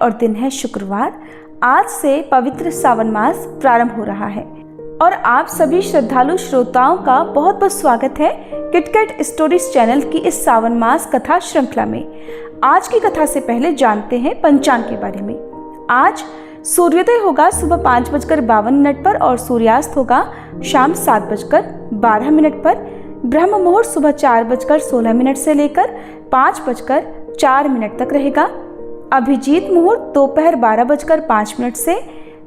और दिन है शुक्रवार। आज से पवित्र सावन मास प्रारंभ हो रहा है और आप सभी श्रद्धालु श्रोताओं का बहुत बहुत स्वागत है किटकैट स्टोरीज चैनल की इस सावन मास कथा श्रृंखला में। आज की कथा से पहले जानते हैं पंचांग के बारे में। आज सूर्योदय होगा सुबह 5:52 पर और सूर्यास्त होगा शाम 7:12 पर। ब्रह्म मुहूर्त सुबह 4:16 से लेकर 5:04 तक रहेगा। अभिजीत मुहूर्त दोपहर 12:05 से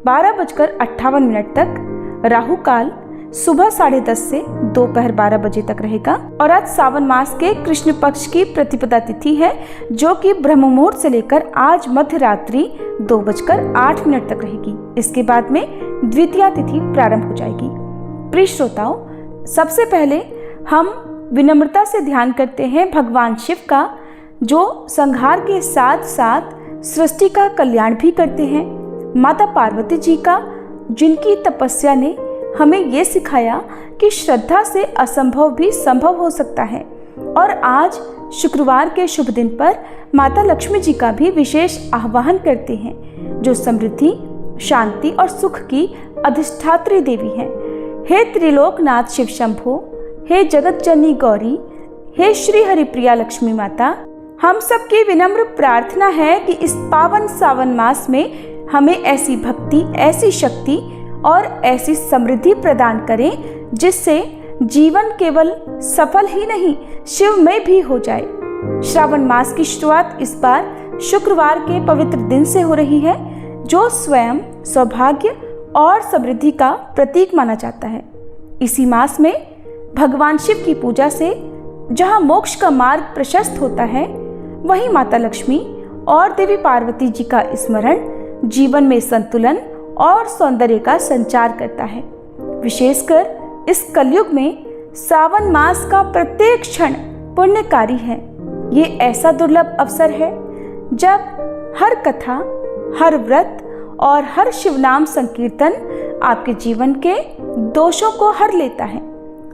12:58 तक। राहु काल सुबह 10:30 से दोपहर 12 बजे तक रहेगा। और आज सावन मास के कृष्ण पक्ष की प्रतिपदा तिथि है जो कि ब्रह्म मुहूर्त से लेकर आज मध्य रात्रि 2:08 तक रहेगी। इसके बाद में द्वितीया तिथि प्रारंभ हो जाएगी। प्रिय श्रोताओ, सबसे पहले हम विनम्रता से ध्यान करते हैं भगवान शिव का, जो संहार के साथ साथ सृष्टि का कल्याण भी करते हैं। माता पार्वती जी का, जिनकी तपस्या ने हमें ये सिखाया कि श्रद्धा से असंभव भी संभव हो सकता है। और आज शुक्रवार के शुभ दिन पर माता लक्ष्मी जी का भी विशेष आह्वान करते हैं, जो समृद्धि, शांति और सुख की अधिष्ठात्री देवी हैं। हे त्रिलोकनाथ शिव शंभो, हे जगत जननी गौरी, हे श्री हरिप्रिया लक्ष्मी माता, हम सबकी विनम्र प्रार्थना है कि इस पावन सावन मास में हमें ऐसी भक्ति, ऐसी शक्ति और ऐसी समृद्धि प्रदान करें जिससे जीवन केवल सफल ही नहीं शिवमय भी हो जाए। श्रावण मास की शुरुआत इस बार शुक्रवार के पवित्र दिन से हो रही है, जो स्वयं सौभाग्य और समृद्धि का प्रतीक माना जाता है। इसी मास में भगवान शिव की पूजा से जहाँ मोक्ष का मार्ग प्रशस्त होता है, वहीं माता लक्ष्मी और देवी पार्वती जी का स्मरण जीवन में संतुलन और सौंदर्य का संचार करता है। विशेषकर इस कलयुग में सावन मास का प्रत्येक क्षण पुण्यकारी है। ये ऐसा दुर्लभ अवसर है जब हर कथा, हर व्रत और हर शिवनाम संकीर्तन आपके जीवन के दोषों को हर लेता है।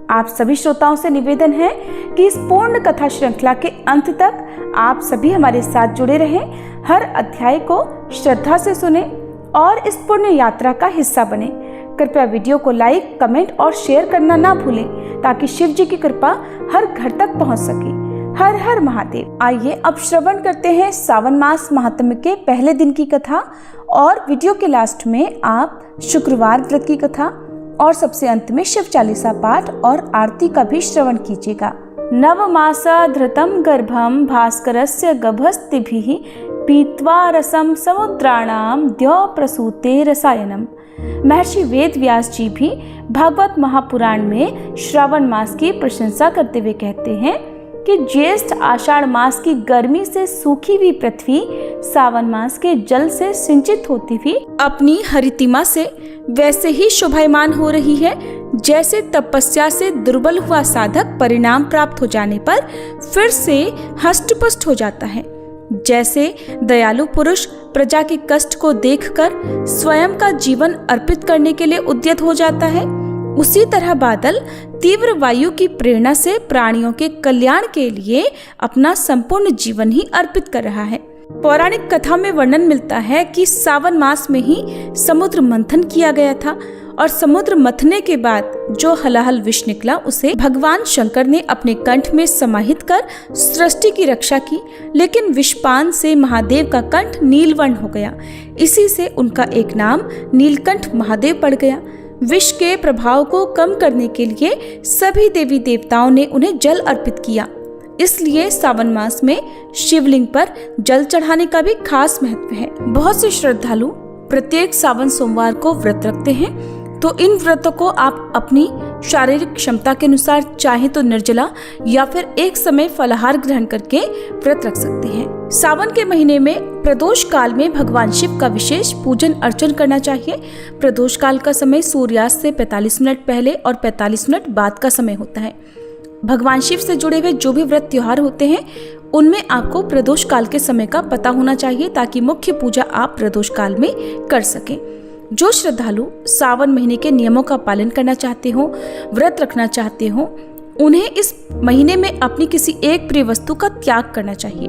आप सभी श्रोताओं से निवेदन है कि इस पूर्ण कथा श्रृंखला के अंत तक आप सभी हमारे साथ जुड़े रहें, हर अध्याय को श्रद्धा से सुने और इस पुण्य यात्रा का हिस्सा बने। कृपया वीडियो को लाइक, कमेंट और शेयर करना ना भूलें ताकि शिव जी की कृपा हर घर तक पहुंच सके। हर हर महादेव। आइए अब श्रवण करते हैं सावन मास महात्म्य के पहले दिन की कथा और वीडियो के लास्ट में आप शुक्रवार व्रत की कथा और सबसे अंत में शिव चालीसा पाठ और आरती का भी श्रवण कीजिएगा। नवमासा धृतम गर्भम भास्करस्य गभस्तिभिः पीत्वा रसम समुद्राणाम द्यौ प्रसूते रसायनम। महर्षि वेद व्यास जी भी भागवत महापुराण में श्रावण मास की प्रशंसा करते हुए कहते हैं कि ज्येष्ठ आषाढ़ मास की गर्मी से सूखी हुई पृथ्वी सावन मास के जल से सिंचित होती हुई अपनी हरितिमा से वैसे ही शोभायमान हो रही है जैसे तपस्या से दुर्बल हुआ साधक परिणाम प्राप्त हो जाने पर फिर से हष्टपुष्ट हो जाता है। जैसे दयालु पुरुष प्रजा के कष्ट को देखकर स्वयं का जीवन अर्पित करने के लिए उद्यत हो जाता है, उसी तरह बादल तीव्र वायु की प्रेरणा से प्राणियों के कल्याण के लिए अपना संपूर्ण जीवन ही अर्पित कर रहा है। पौराणिक कथा में वर्णन मिलता है कि सावन मास में ही समुद्र मंथन किया गया था और समुद्र मथने के बाद जो हलाहल विष निकला उसे भगवान शंकर ने अपने कंठ में समाहित कर सृष्टि की रक्षा की, लेकिन विषपान से महादेव का कंठ नीलवर्ण हो गया। इसी से उनका एक नाम नीलकंठ महादेव पड़ गया। विष के प्रभाव को कम करने के लिए सभी देवी देवताओं ने उन्हें जल अर्पित किया। इसलिए सावन मास में शिवलिंग पर जल चढ़ाने का भी खास महत्व है। बहुत से श्रद्धालु प्रत्येक सावन सोमवार को व्रत रखते हैं, तो इन व्रतों को आप अपनी शारीरिक क्षमता के अनुसार चाहे तो निर्जला या फिर एक समय फलाहार ग्रहण करके व्रत रख सकते हैं। सावन के महीने में प्रदोष काल में भगवान शिव का विशेष पूजन अर्चन करना चाहिए। प्रदोष काल का समय सूर्यास्त से 45 मिनट पहले और 45 मिनट बाद का समय होता है। भगवान शिव से जुड़े हुए जो भी व्रत त्योहार होते हैं उनमें आपको प्रदोष काल के समय का पता होना चाहिए ताकि मुख्य पूजा आप प्रदोष काल में कर सकें। जो श्रद्धालु सावन महीने के नियमों का पालन करना चाहते हो, व्रत रखना चाहते हो, उन्हें इस महीने में अपनी किसी एक प्रिय वस्तु का त्याग करना चाहिए।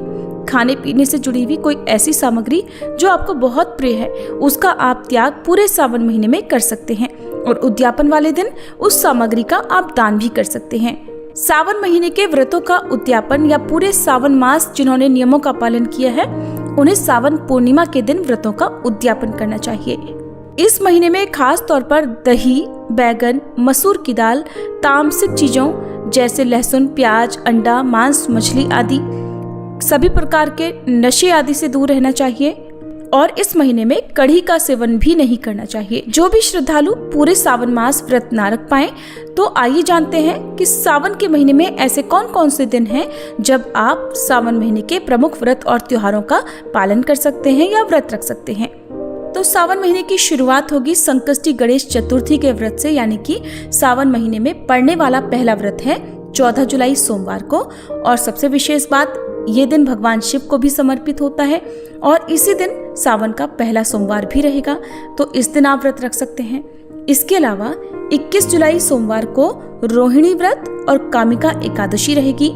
खाने पीने से जुड़ी हुई कोई ऐसी सामग्री जो आपको बहुत प्रिय है, उसका आप त्याग पूरे सावन महीने में कर सकते हैं और उद्यापन वाले दिन उस सामग्री का आप दान भी कर सकते हैं। सावन महीने के व्रतों का उद्यापन या पूरे सावन मास जिन्होंने नियमों का पालन किया है, उन्हें सावन पूर्णिमा के दिन व्रतों का उद्यापन करना चाहिए। इस महीने में खास तौर पर दही, बैगन, मसूर की दाल, तामसिक चीजों जैसे लहसुन, प्याज, अंडा, मांस, मछली आदि सभी प्रकार के नशे आदि से दूर रहना चाहिए और इस महीने में कढ़ी का सेवन भी नहीं करना चाहिए। जो भी श्रद्धालु पूरे सावन मास व्रत ना रख पाए, तो आइए जानते हैं कि सावन के महीने में ऐसे कौन कौन से दिन हैं जब आप सावन महीने के प्रमुख व्रत और त्योहारों का पालन कर सकते हैं या व्रत रख सकते हैं। तो सावन महीने की शुरुआत होगी संकष्टी गणेश चतुर्थी के व्रत से, यानी कि सावन महीने में पड़ने वाला पहला व्रत है 14 जुलाई सोमवार को। और सबसे विशेष बात, ये दिन भगवान शिव को भी समर्पित होता है और इसी दिन सावन का पहला सोमवार भी रहेगा, तो इस दिन आप व्रत रख सकते हैं। इसके अलावा 21 जुलाई सोमवार को रोहिणी व्रत और कामिका एकादशी रहेगी।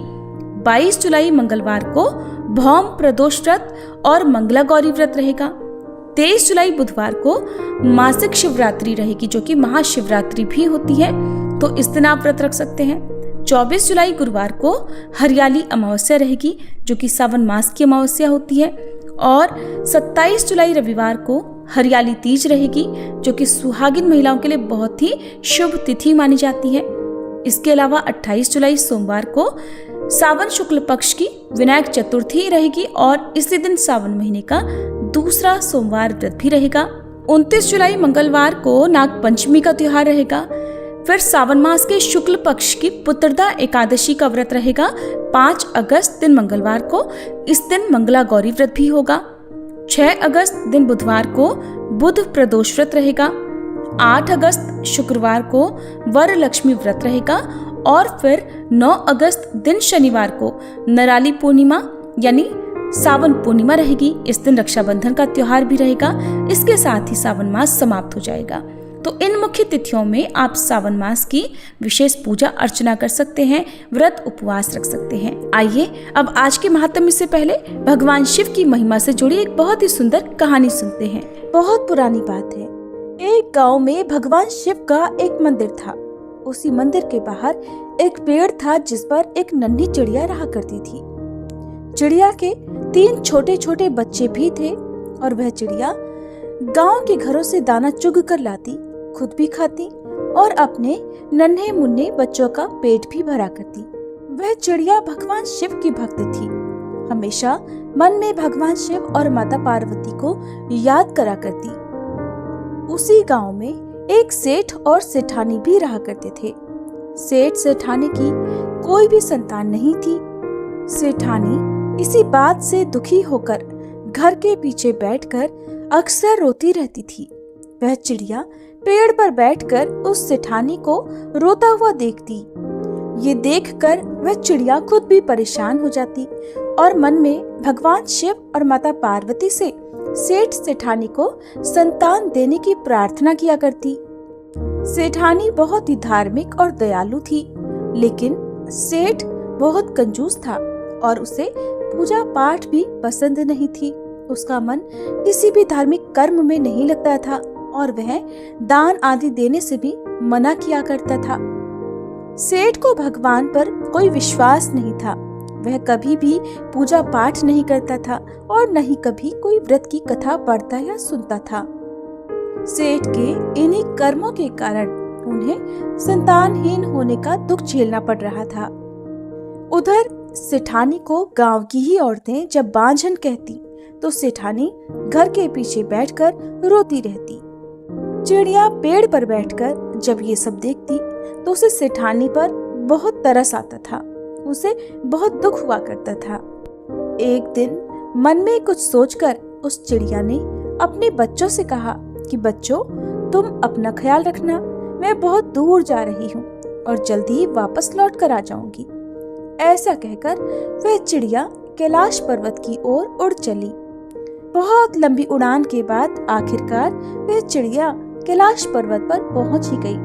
22 जुलाई मंगलवार को भौम प्रदोष व्रत और मंगला गौरी व्रत रहेगा। 23 जुलाई बुधवार को मासिक शिवरात्रि रहेगी, जो कि महाशिवरात्रि भी होती है, तो इस दिन आप व्रत रख सकते हैं। 24 जुलाई गुरुवार को हरियाली अमावस्या रहेगी, जो कि सावन मास की अमावस्या होती है। और 27 जुलाई रविवार को हरियाली तीज रहेगी, जो कि सुहागिन महिलाओं के लिए बहुत ही शुभ तिथि मानी जाती है। इसके अलावा 28 जुलाई सोमवार को सावन शुक्ल पक्ष की विनायक चतुर्थी रहेगी और इसी दिन सावन महीने का दूसरा सोमवार व्रत भी रहेगा। 29 जुलाई मंगलवार को नाग पंचमी का त्योहार रहेगा। फिर सावन मास के शुक्ल पक्ष की पुत्रदा एकादशी का व्रत रहेगा 5 अगस्त दिन मंगलवार को। इस दिन मंगला गौरी व्रत भी होगा। 6 अगस्त दिन बुधवार को बुध प्रदोष व्रत रहेगा। 8 अगस्त शुक्रवार को वर लक्ष्मी व्रत रहेगा और फिर 9 अगस्त दिन शनिवार को नराली पूर्णिमा यानी सावन पूर्णिमा रहेगी। इस दिन रक्षाबंधन का त्योहार भी रहेगा। इसके साथ ही सावन मास समाप्त हो जाएगा। तो इन मुख्य तिथियों में आप सावन मास की विशेष पूजा अर्चना कर सकते हैं, व्रत उपवास रख सकते हैं। आइए अब आज के महात्म्य से पहले भगवान शिव की महिमा से जुड़ी एक बहुत ही सुंदर कहानी सुनते हैं। बहुत पुरानी बात है, एक गांव में भगवान शिव का एक मंदिर था। उसी मंदिर के बाहर एक पेड़ था जिस पर एक नन्ही चिड़िया रहा करती थी। चिड़िया के 3 छोटे छोटे बच्चे भी थे और वह चिड़िया गांव के घरों से दाना चुग कर लाती, खुद भी खाती और अपने नन्हे मुन्ने बच्चों का पेट भी भरा करती। वह चिड़िया भगवान शिव की भक्त थी। हमेशा मन में भगवान शिव और माता पार्वती को याद करा करती। उसी गांव में एक सेठ और सेठानी भी रहा करते थे। सेठ सेठानी की कोई भी संतान नहीं थी। सेठानी इसी बात से दुखी होकर घर के पीछे बैठकर अक्सर रोती रहती थी। वह चिड़िया पेड़ पर बैठकर उस सेठानी को रोता हुआ देखती। ये देखकर वह चिड़िया खुद भी परेशान हो जाती और मन में भगवान शिव और माता पार्वती से सेठ सेठानी को संतान देने की प्रार्थना किया करती। सेठानी बहुत ही धार्मिक और दयालु थी, लेकिन सेठ बहुत कंजूस था और उसे पूजा पाठ भी पसंद नहीं थी। उसका मन किसी भी धार्मिक कर्म में नहीं लगता था और वह दान आदि देने से भी मना किया करता था। सेठ को भगवान पर कोई विश्वास नहीं था। वह कभी भी पूजा पाठ नहीं करता था और न ही कभी कोई व्रत की कथा पढ़ता या सुनता था। सेठ के इन्हीं कर्मों के कारण उन्हें संतानहीन होने का दुख झेलना पड़ रहा था। उधर सेठानी को गांव की ही औरतें जब बांझन कहती तो सेठानी घर के पीछे बैठकर रोती रहती। चिड़िया पेड़ पर बैठकर जब ये सब देखती तो उसे सेठानी पर बहुत तरस आता था। उसे बहुत दुख हुआ करता था। एक दिन मन में कुछ सोचकर उस चिड़िया ने अपने बच्चों से कहा कि बच्चों, तुम अपना ख्याल रखना, मैं बहुत दूर जा रही हूँ और जल्दी ही वापस लौट कर आ जाऊंगी। ऐसा कहकर वह चिड़िया कैलाश पर्वत की ओर उड़ चली। बहुत लंबी उड़ान के बाद आखिरकार वह चिड़िया कैलाश पर्वत पर पहुंच ही गई।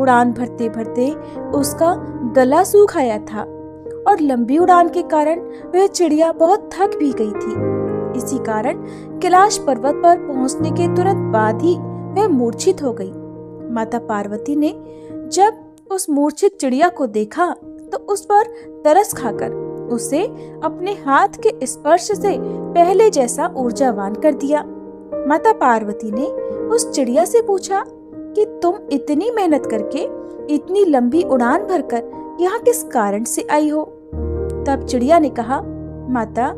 उड़ान भरते भरते उसका गला सूख आया था और लंबी उड़ान के कारण वह चिड़िया बहुत थक भी गई थी। इसी कारण कैलाश पर्वत पर पहुंचने के तुरंत बाद ही वह मूर्छित हो गई। माता पार्वती ने जब उस मूर्छित चिड़िया को देखा तो उस पर तरस खाकर उसे अपने हाथ के स्पर्श से पहले जैसा ऊर्जावान कर दिया। माता पार्वती ने उस चिड़िया से पूछा कि तुम इतनी मेहनत करके इतनी लंबी उड़ान भरकर यहाँ किस कारण से आई हो? तब चिड़िया ने कहा, माता,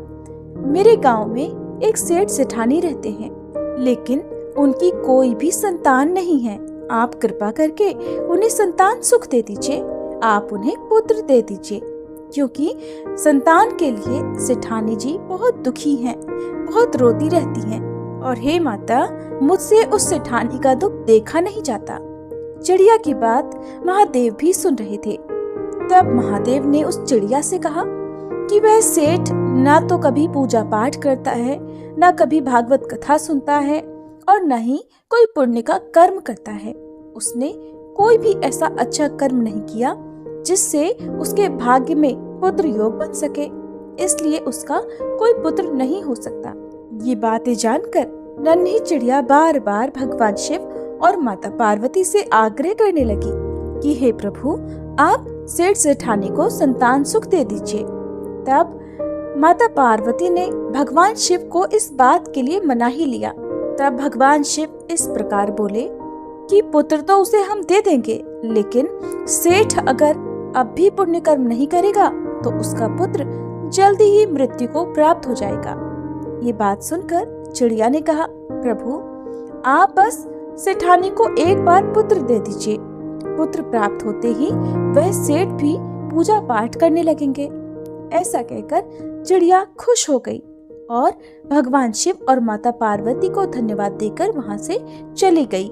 मेरे गांव में एक सेठ सेठानी रहते हैं, लेकिन उनकी कोई भी संतान नहीं है। आप कृपा करके उन्हें संतान सुख दे दीजिए, आप उन्हें पुत्र दे दीजिए, क्योंकि संतान के लिए सेठानी जी बहुत दुखी हैं, बहुत रोती रहती हैं, और हे माता, मुझसे उस सेठानी का दुख देखा नहीं जाता। चिड़िया की बात महादेव भी सुन रहे थे। तब महादेव ने उस चिड़िया से कहा कि वह सेठ ना तो कभी पूजा पाठ करता है, ना कभी भागवत कथा सुनता है, और न ही कोई पुण्य का कर्म करता है। उसने कोई भी ऐसा अच्छा कर्म नहीं किया जिससे उसके भाग्य में पुत्र योग बन सके, इसलिए उसका कोई पुत्र नहीं हो सकता। ये बातें जानकर नन्ही चिड़िया बार बार भगवान शिव और माता पार्वती से आग्रह करने लगी कि हे प्रभु, आप सेठ सेठानी को संतान सुख दे दीजिए। तब माता पार्वती ने भगवान शिव को इस बात के लिए मना ही लिया। तब भगवान शिव इस प्रकार बोले कि पुत्र तो उसे हम दे देंगे, लेकिन सेठ अगर अब भी पुण्य कर्म नहीं करेगा तो उसका पुत्र जल्दी ही मृत्यु को प्राप्त हो जाएगा। ये बात सुनकर चिड़िया ने कहा, प्रभु, आप बस सेठानी को एक बार पुत्र दे दीजिए। पुत्र प्राप्त होते ही वह सेठ भी पूजा पाठ करने लगेंगे। ऐसा कहकर चिड़िया खुश हो गई और भगवान शिव और माता पार्वती को धन्यवाद देकर वहां से चली गई।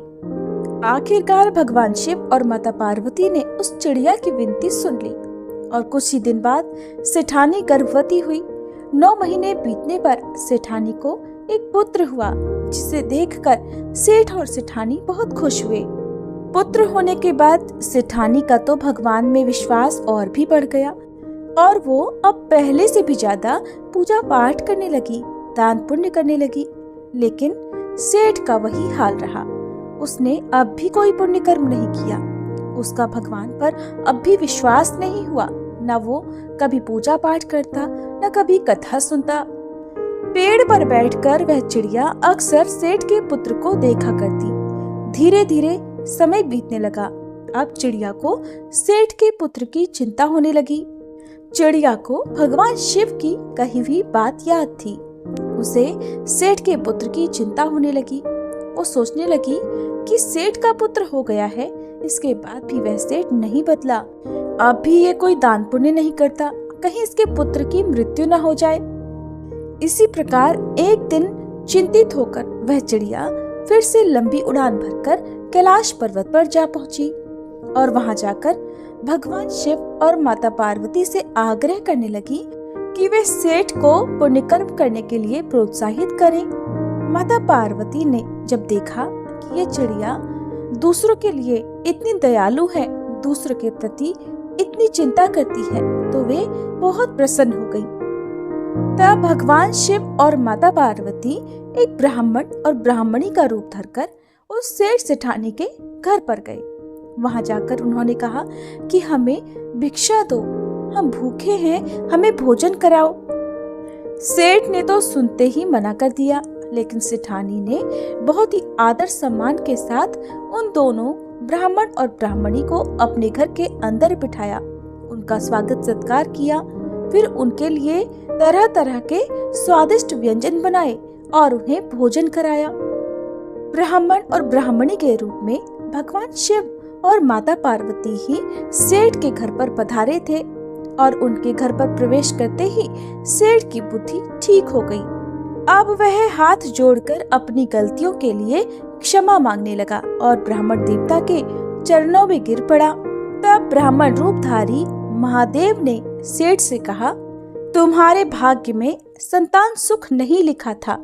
आखिरकार भगवान शिव और माता पार्वती ने उस चिड़िया की विनती सुन ली और कुछ ही दिन बाद सेठानी गर्भवती हुई। 9 महीने बीतने पर सेठानी को एक पुत्र हुआ, जिसे देखकर सेठ और सेठानी बहुत खुश हुए। पुत्र होने के बाद सेठानी का तो भगवान में विश्वास और भी बढ़ गया और वो अब पहले से भी ज्यादा पूजा पाठ करने लगी, दान पुण्य करने लगी। लेकिन सेठ का वही हाल रहा। उसने अब भी कोई पुण्य कर्म नहीं किया। उसका भगवान पर अब भी विश्वास नहीं हुआ। न वो कभी पूजा पाठ करता, न कभी कथा सुनता। पेड़ पर बैठकर वह चिड़िया अक्सर सेठ के पुत्र को देखा करती। धीरे धीरे समय बीतने लगा। अब चिड़िया को सेठ के पुत्र की चिंता होने लगी। चिड़िया को भगवान शिव की कही हुई बात याद थी। उसे सेठ के पुत्र की चिंता होने लगी। वो सोचने लगी कि सेठ का पुत्र हो गया है, इसके बाद भी वह सेठ नहीं बदला। अब भी ये कोई दान पुण्य नहीं करता, कहीं इसके पुत्र की मृत्यु न हो जाए। इसी प्रकार एक दिन चिंतित होकर वह चिड़िया फिर से लंबी उड़ान भरकर कैलाश पर्वत पर जा पहुंची और वहां जाकर भगवान शिव और माता पार्वती से आग्रह करने लगी कि वे सेठ को पुण्य कर्म करने के लिए प्रोत्साहित करें। माता पार्वती ने जब देखा कि ये चिड़िया दूसरों के लिए इतनी दयालु है, दूसरों के प्रति इतनी चिंता करती है, तो वे बहुत प्रसन्न हो गई। तब भगवान शिव और माता पार्वती एक ब्राह्मण और ब्राह्मणी का रूप धरकर उस सेठ सेठानी के घर पर गए। वहां जाकर उन्होंने कहा कि हमें भिक्षा दो, हम भूखे हैं, हमें भोजन कराओ। सेठ ने तो सुनते ही मना कर दिया, लेकिन सेठानी ने बहुत ही आदर सम्मान के साथ उन दोनों ब्राह्मण और ब्राह्मणी को अपने घर के अंदर बिठाया, उनका स्वागत सत्कार किया। फिर उनके लिए तरह तरह के स्वादिष्ट व्यंजन बनाए और उन्हें भोजन कराया। ब्राह्मण और ब्राह्मणी के रूप में भगवान शिव और माता पार्वती ही सेठ के घर पर पधारे थे और उनके घर पर प्रवेश करते ही सेठ की बुद्धि ठीक हो गई। अब वह हाथ जोड़कर अपनी गलतियों के लिए क्षमा मांगने लगा और ब्राह्मण देवता के चरणों में गिर पड़ा। तब ब्राह्मण रूपधारी महादेव ने सेठ से कहा, तुम्हारे भाग्य में संतान सुख नहीं लिखा था,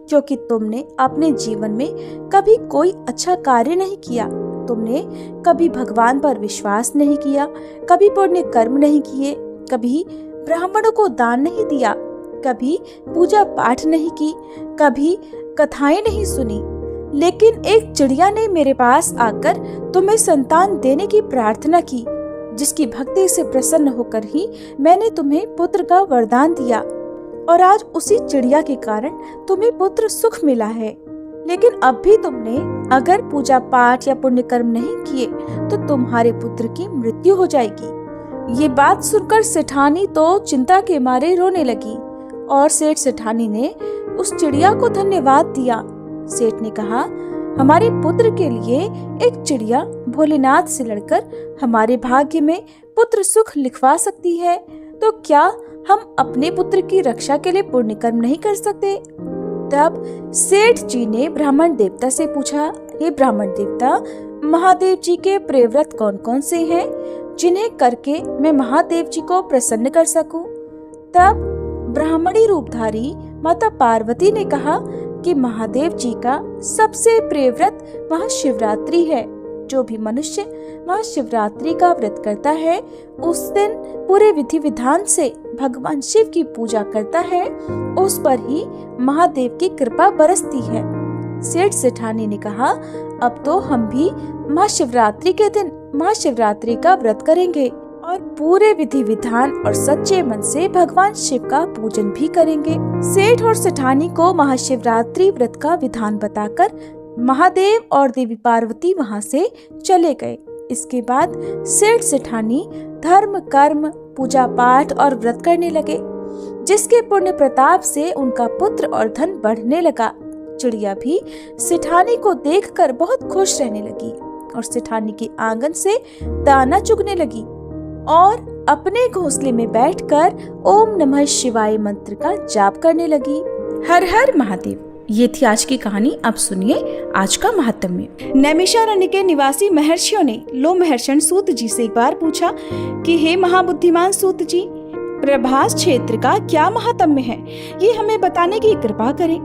क्योंकि तुमने अपने जीवन में कभी कोई अच्छा कार्य नहीं किया। तुमने कभी भगवान पर विश्वास नहीं किया, कभी पुण्य कर्म नहीं किए, कभी ब्राह्मणों को दान नहीं दिया, कभी पूजा पाठ नहीं की, कभी कथाएं नहीं सुनी, लेकिन एक चिड़िया ने मेरे पास आकर तुम्हें संतान देने की प्रार्थना की, जिसकी भक्ति से प्रसन्न होकर ही मैंने तुम्हें पुत्र का वरदान दिया, और आज उसी चिड़िया के कारण तुम्हें पुत्र सुख मिला है। लेकिन अब भी तुमने अगर पूजा पाठ या पुण्य कर्म नहीं किए तो तुम्हारे पुत्र की मृत्यु हो जाएगी। ये बात सुनकर सेठानी तो चिंता के मारे रोने लगी, और सेठ सेठानी ने उस चिड़िया को धन्यवाद दिया। सेठ ने कहा, हमारे पुत्र के लिए एक चिड़िया भोलेनाथ से लड़कर हमारे भाग्य में पुत्र सुख लिखवा सकती है, तो क्या हम अपने पुत्र की रक्षा के लिए पुण्य कर्म नहीं कर सकते? तब सेठ जी ने ब्राह्मण देवता से पूछा, हे ब्राह्मण देवता, महादेव जी के प्रिय व्रत कौन कौन से हैं, जिन्हें करके मैं महादेव जी को प्रसन्न कर सकूं? तब ब्राह्मणी रूपधारी माता पार्वती ने कहा कि महादेव जी का सबसे प्रिय व्रत महाशिवरात्रि है। जो भी मनुष्य महाशिवरात्रि का व्रत करता है, उस दिन पूरे विधि विधान से भगवान शिव की पूजा करता है, उस पर ही महादेव की कृपा बरसती है। सेठ सेठानी ने कहा, अब तो हम भी महाशिवरात्रि के दिन महाशिवरात्रि का व्रत करेंगे और पूरे विधि विधान और सच्चे मन से भगवान शिव का पूजन भी करेंगे। सेठ और सेठानी को महाशिवरात्रि व्रत का विधान बताकर महादेव और देवी पार्वती वहां से चले गए। इसके बाद सेठ सेठानी धर्म कर्म पूजा पाठ और व्रत करने लगे, जिसके पुण्य प्रताप से उनका पुत्र और धन बढ़ने लगा। चिड़िया भी सेठानी को देखकर बहुत खुश रहने लगी और सेठानी के आंगन से दाना चुगने लगी और अपने घोंसले में बैठकर ओम नमः शिवाय मंत्र का जाप करने लगी। हर हर महादेव। ये थी आज की कहानी। अब सुनिए आज का महात्म्य। नैमिषारण्य के निवासी महर्षियों ने लोमहर्षण सूत जी से एक बार पूछा कि हे महाबुद्धिमान सूत जी, प्रभास क्षेत्र का क्या महात्म्य है, ये हमें बताने की कृपा करें।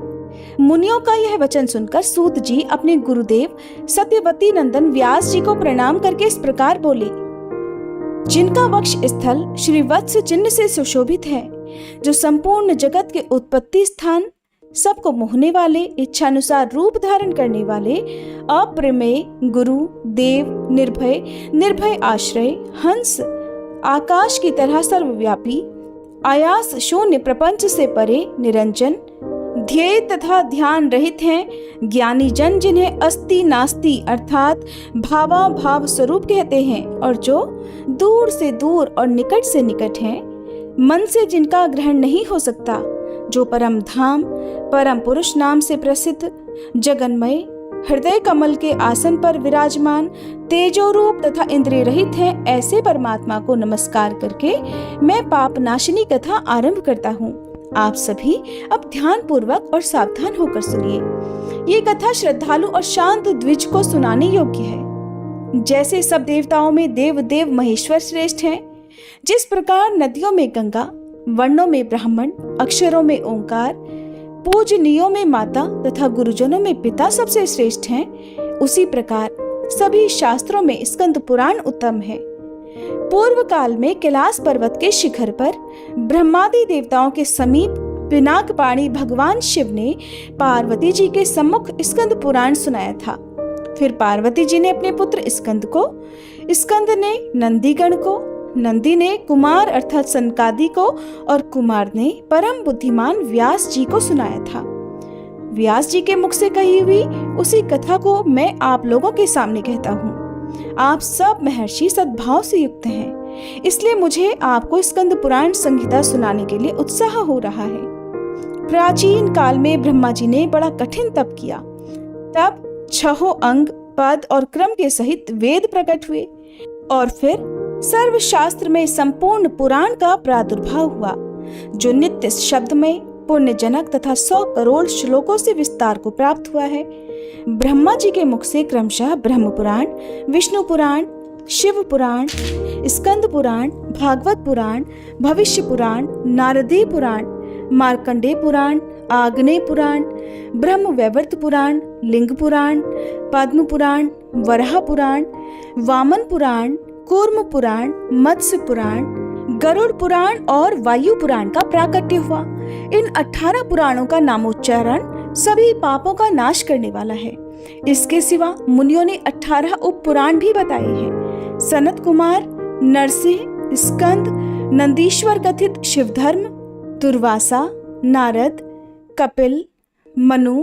मुनियों का यह वचन सुनकर सूत जी अपने गुरुदेव सत्यवती नंदन व्यास जी को प्रणाम करके इस प्रकार बोले, जिनका वक्ष स्थल श्री वत्स चिन्ह से सुशोभित है, जो संपूर्ण जगत के उत्पत्ति स्थान, सबको मोहने वाले, इच्छानुसार रूप धारण करने वाले, अप्रमेय गुरु देव, निर्भय आश्रय, हंस, आकाश की तरह सर्वव्यापी, आयास शून्य प्रपंच से परे, निरंजन, ध्येय तथा ध्यान रहित हैं, ज्ञानी जन जिन्हें अस्ति नास्ति अर्थात भावा भाव स्वरूप कहते हैं, और जो दूर से दूर और निकट से निकट हैं, मन से जिनका ग्रहण नहीं हो सकता, जो परम धाम परम पुरुष नाम से प्रसिद्ध, जगन्मय, हृदय कमल के आसन पर विराजमान, तेजो रूप तथा इंद्रिय रहित हैं, ऐसे परमात्मा को नमस्कार करके मैं पाप नाशिनी कथा आरंभ करता हूँ। आप सभी अब ध्यान पूर्वक और सावधान होकर सुनिए। ये कथा श्रद्धालु और शांत द्विज को सुनाने योग्य है। जैसे सब देवताओं में देव महेश्वर श्रेष्ठ हैं, जिस प्रकार नदियों में गंगा, वर्णों में ब्राह्मण, अक्षरों में ओंकार, पूजनीयों में माता तथा गुरुजनों में पिता सबसे श्रेष्ठ हैं, उसी प्रकार सभी शास्त्रों में स्कंद पुराण उत्तम है। पूर्व काल में कैलाश पर्वत के शिखर पर ब्रह्मादि देवताओं के समीप पिनाक पाणी भगवान शिव ने पार्वती जी के सम्मुख स्कंद पुराण सुनाया था। फिर पार्वती जी ने अपने पुत्र स्कंद को, स्कंद ने नंदीगण को, नंदी ने कुमार अर्थात सनकादि को, और कुमार ने परम बुद्धिमान व्यास जी को सुनाया था। व्यास जी के मुख से कही हुई उसी कथा को मैं आप लोगों के सामने कहता हूँ। आप सब महर्षि सद्भाव से युक्त हैं, इसलिए मुझे आपको स्कंद पुराण संहिता सुनाने के लिए उत्साह हो रहा है। प्राचीन काल में ब्रह्मा जी ने बड़ा कठिन तप किया। तब 6 अंग, पद और क्रम के सहित वेद प्रकट हुए और फिर सर्वशास्त्र में संपूर्ण पुराण का प्रादुर्भाव हुआ, जो नित्य शब्द में पुण्य जनक तथा 100 करोड़ श्लोकों से विस्तार को प्राप्त हुआ है। ब्रह्मा जी के मुख से क्रमशः ब्रह्म पुराण, विष्णु पुराण, शिव पुराण, स्कंद पुराण, भागवत पुराण, भविष्य पुराण, नारदी पुराण, मार्कंडेय पुराण, आग्नेय पुराण, ब्रह्म वैवर्त पुराण, लिंग पुराण, पद्म पुराण, वराह पुराण, वामन पुराण, कूर्म पुराण, मत्स्य पुराण, गरुड़ पुराण और वायु पुराण का प्राकट्य हुआ। इन 18 पुराणों का नामोच्चारण सभी पापों का नाश करने वाला है। इसके सिवा मुनियों ने 18 उप पुराण भी बताए हैं। सनत कुमार, नरसिंह, स्कंद, नंदीश्वर कथित शिवधर्म, दुर्वासा, नारद, कपिल, मनु,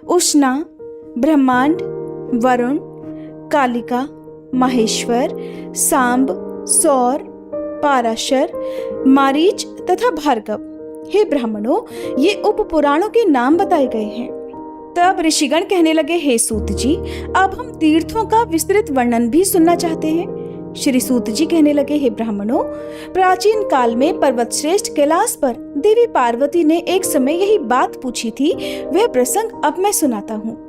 उष्णा, ब्रह्मांड, वरुण, कालिका, महेश्वर, सांब, सौर, पाराशर, मारीच तथा भार्गव। हे ब्राह्मणों, ये उप पुराणों के नाम बताए गए हैं। तब ऋषिगण कहने लगे, हे सूत जी, अब हम तीर्थों का विस्तृत वर्णन भी सुनना चाहते हैं। श्री सूत जी कहने लगे, हे ब्राह्मणों, प्राचीन काल में पर्वत श्रेष्ठ कैलाश पर देवी पार्वती ने एक समय यही बात पूछी थी। वह प्रसंग अब मैं सुनाता हूँ।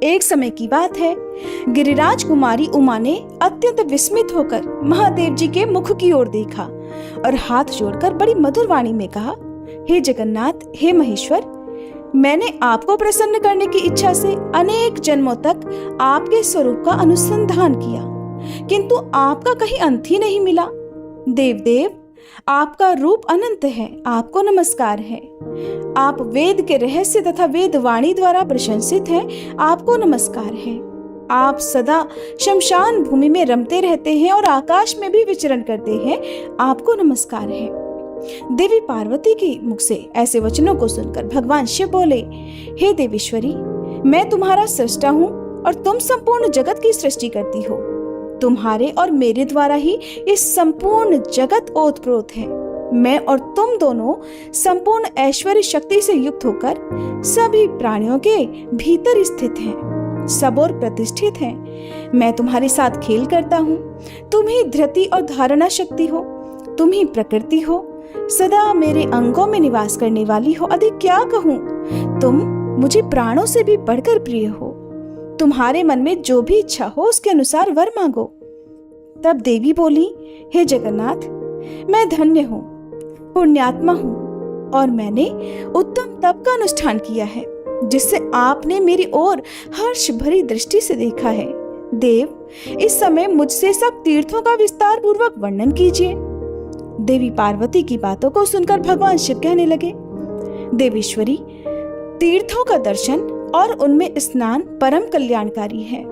एक समय की बात है, गिरिराज कुमारी उमा ने अत्यंत विस्मित होकर महादेव जी के मुख की ओर देखा और हाथ जोड़कर बड़ी मधुर वाणी में कहा, हे जगन्नाथ, हे महेश्वर, मैंने आपको प्रसन्न करने की इच्छा से अनेक जन्मों तक आपके स्वरूप का अनुसंधान किया, किंतु आपका कहीं अंत ही नहीं मिला। देवदेव, आपका रूप अनंत है, आपको नमस्कार है। आप वेद के रहस्य तथा वेद वाणी द्वारा प्रशंसित हैं, आपको नमस्कार है। आप सदा शमशान भूमि में रमते रहते हैं और आकाश में भी विचरण करते हैं, आपको नमस्कार है। देवी पार्वती के मुख से ऐसे वचनों को सुनकर भगवान शिव बोले, हे देवेश्वरी, मैं तुम्हारा सृष्टा हूँ और तुम संपूर्ण जगत की सृष्टि करती हो। तुम्हारे और मेरे द्वारा ही इस संपूर्ण जगत ओतप्रोत है। मैं और तुम दोनों संपूर्ण ऐश्वर्य शक्ति से युक्त होकर सभी प्राणियों के भीतर स्थित हैं, सब और प्रतिष्ठित हैं। मैं तुम्हारे साथ खेल करता हूँ। तुम ही धृति और धारणा शक्ति हो, तुम ही प्रकृति हो, सदा मेरे अंगों में निवास करने वाली हो। अधिक क्या कहूँ, तुम मुझे प्राणों से भी बढ़कर प्रिय हो। तुम्हारे मन में जो भी इच्छा हो उसके अनुसार वर मांगो। तब देवी बोली, हे जगन्नाथ, मैं धन्य हूँ, पुण्यात्मा हूँ और मैंने उत्तम तप का अनुष्ठान किया है, जिससे आपने मेरी ओर हर्ष भरी दृष्टि से देखा है। देव, इस समय मुझसे सब तीर्थों का विस्तार पूर्वक वर्णन कीजिए। देवी पार्वती की बातों को सुनकर भगवान शिव कहने लगे, देवेश्वरी, तीर्थों का दर्शन और उनमें स्नान परम कल्याणकारी है।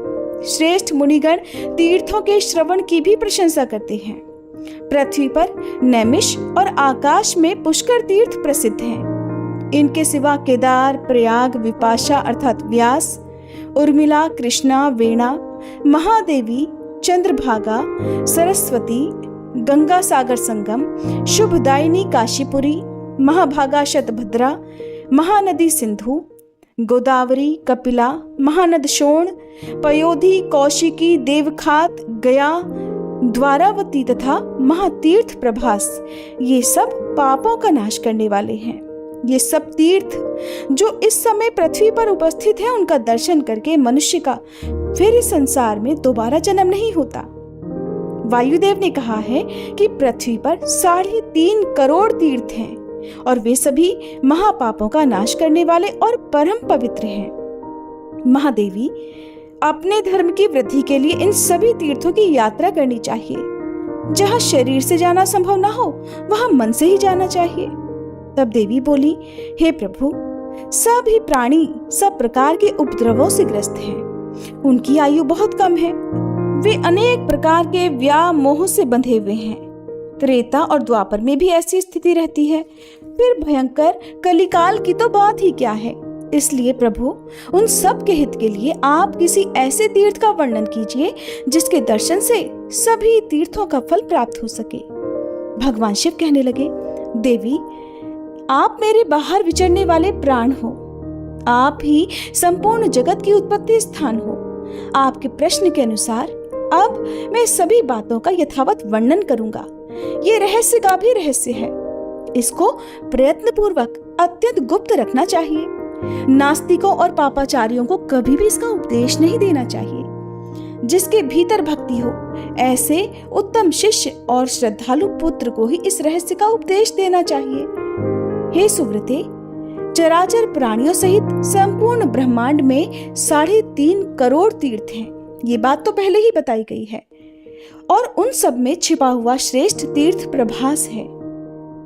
श्रेष्ठ मुनिगण तीर्थों के श्रवण की भी प्रशंसा करते हैं। पृथ्वी पर नैमिष और आकाश में पुष्कर तीर्थ प्रसिद्ध हैं। इनके सिवा केदार, प्रयाग, विपाशा अर्थात व्यास, उर्मिला, कृष्णा, वेणा, महादेवी, चंद्रभागा, सरस्वती, गंगा सागर संगम, शुभदायिनी काशीपुरी, महाभागा शतभद्रा, महानदी सिंधु, गोदावरी, कपिला, महानद शोण, पयोधी, कौशिकी, देवखात, गया, द्वारावती तथा महातीर्थ प्रभास, ये सब पापों का नाश करने वाले हैं। ये सब तीर्थ जो इस समय पृथ्वी पर उपस्थित हैं, उनका दर्शन करके मनुष्य का फिर इस संसार में दोबारा जन्म नहीं होता। वायुदेव ने कहा है कि पृथ्वी पर 3.5 करोड़ तीर्थ हैं और वे सभी महापापों का नाश करने वाले और परम पवित्र हैं। महादेवी, अपने धर्म की वृद्धि के लिए इन सभी तीर्थों की यात्रा करनी चाहिए। जहाँ शरीर से जाना संभव ना हो, वहाँ मन से ही जाना चाहिए। तब देवी बोली, हे प्रभु, सभी प्राणी सब प्रकार के उपद्रवों से ग्रस्त हैं। उनकी आयु बहुत कम है। वे अनेक प्रकार के व्यामोह से बंधे हुए हैं। त्रेता और द्वापर में भी ऐसी स्थिति रहती है। फिर भयंकर कलिकाल की तो बात ही क्या है। इसलिए प्रभु, उन सब के हित के लिए आप किसी ऐसे तीर्थ का वर्णन कीजिए जिसके दर्शन से सभी तीर्थों का फल प्राप्त हो सके। भगवान शिव कहने लगे, देवी, आप मेरे बाहर विचरने वाले प्राण हो। आप ही संपूर्ण जगत की उत्पत्ति स्थान हो। आपके प्रश्न के अनुसार अब मैं सभी बातों का यथावत वर्णन करूंगा। ये रहस्य का भी रहस्य है। इसको प्रयत्न पूर्वक अत्यंत गुप्त रखना चाहिए। नास्तिकों और पापाचारियों को कभी भी इसका उपदेश नहीं देना चाहिए। जिसके भीतर भक्ति हो, ऐसे उत्तम शिष्य और श्रद्धालु पुत्र को ही इस रहस्य का उपदेश देना चाहिए। हे सुव्रते, चराचर प्राणियों सहित संपूर्ण ब्रह्मांड में 3.5 करोड़ तीर्थ हैं। ये बात तो पहले ही बताई गई है। और उन सब में छिपा हुआ श्रेष्ठ तीर्थ प्रभास है।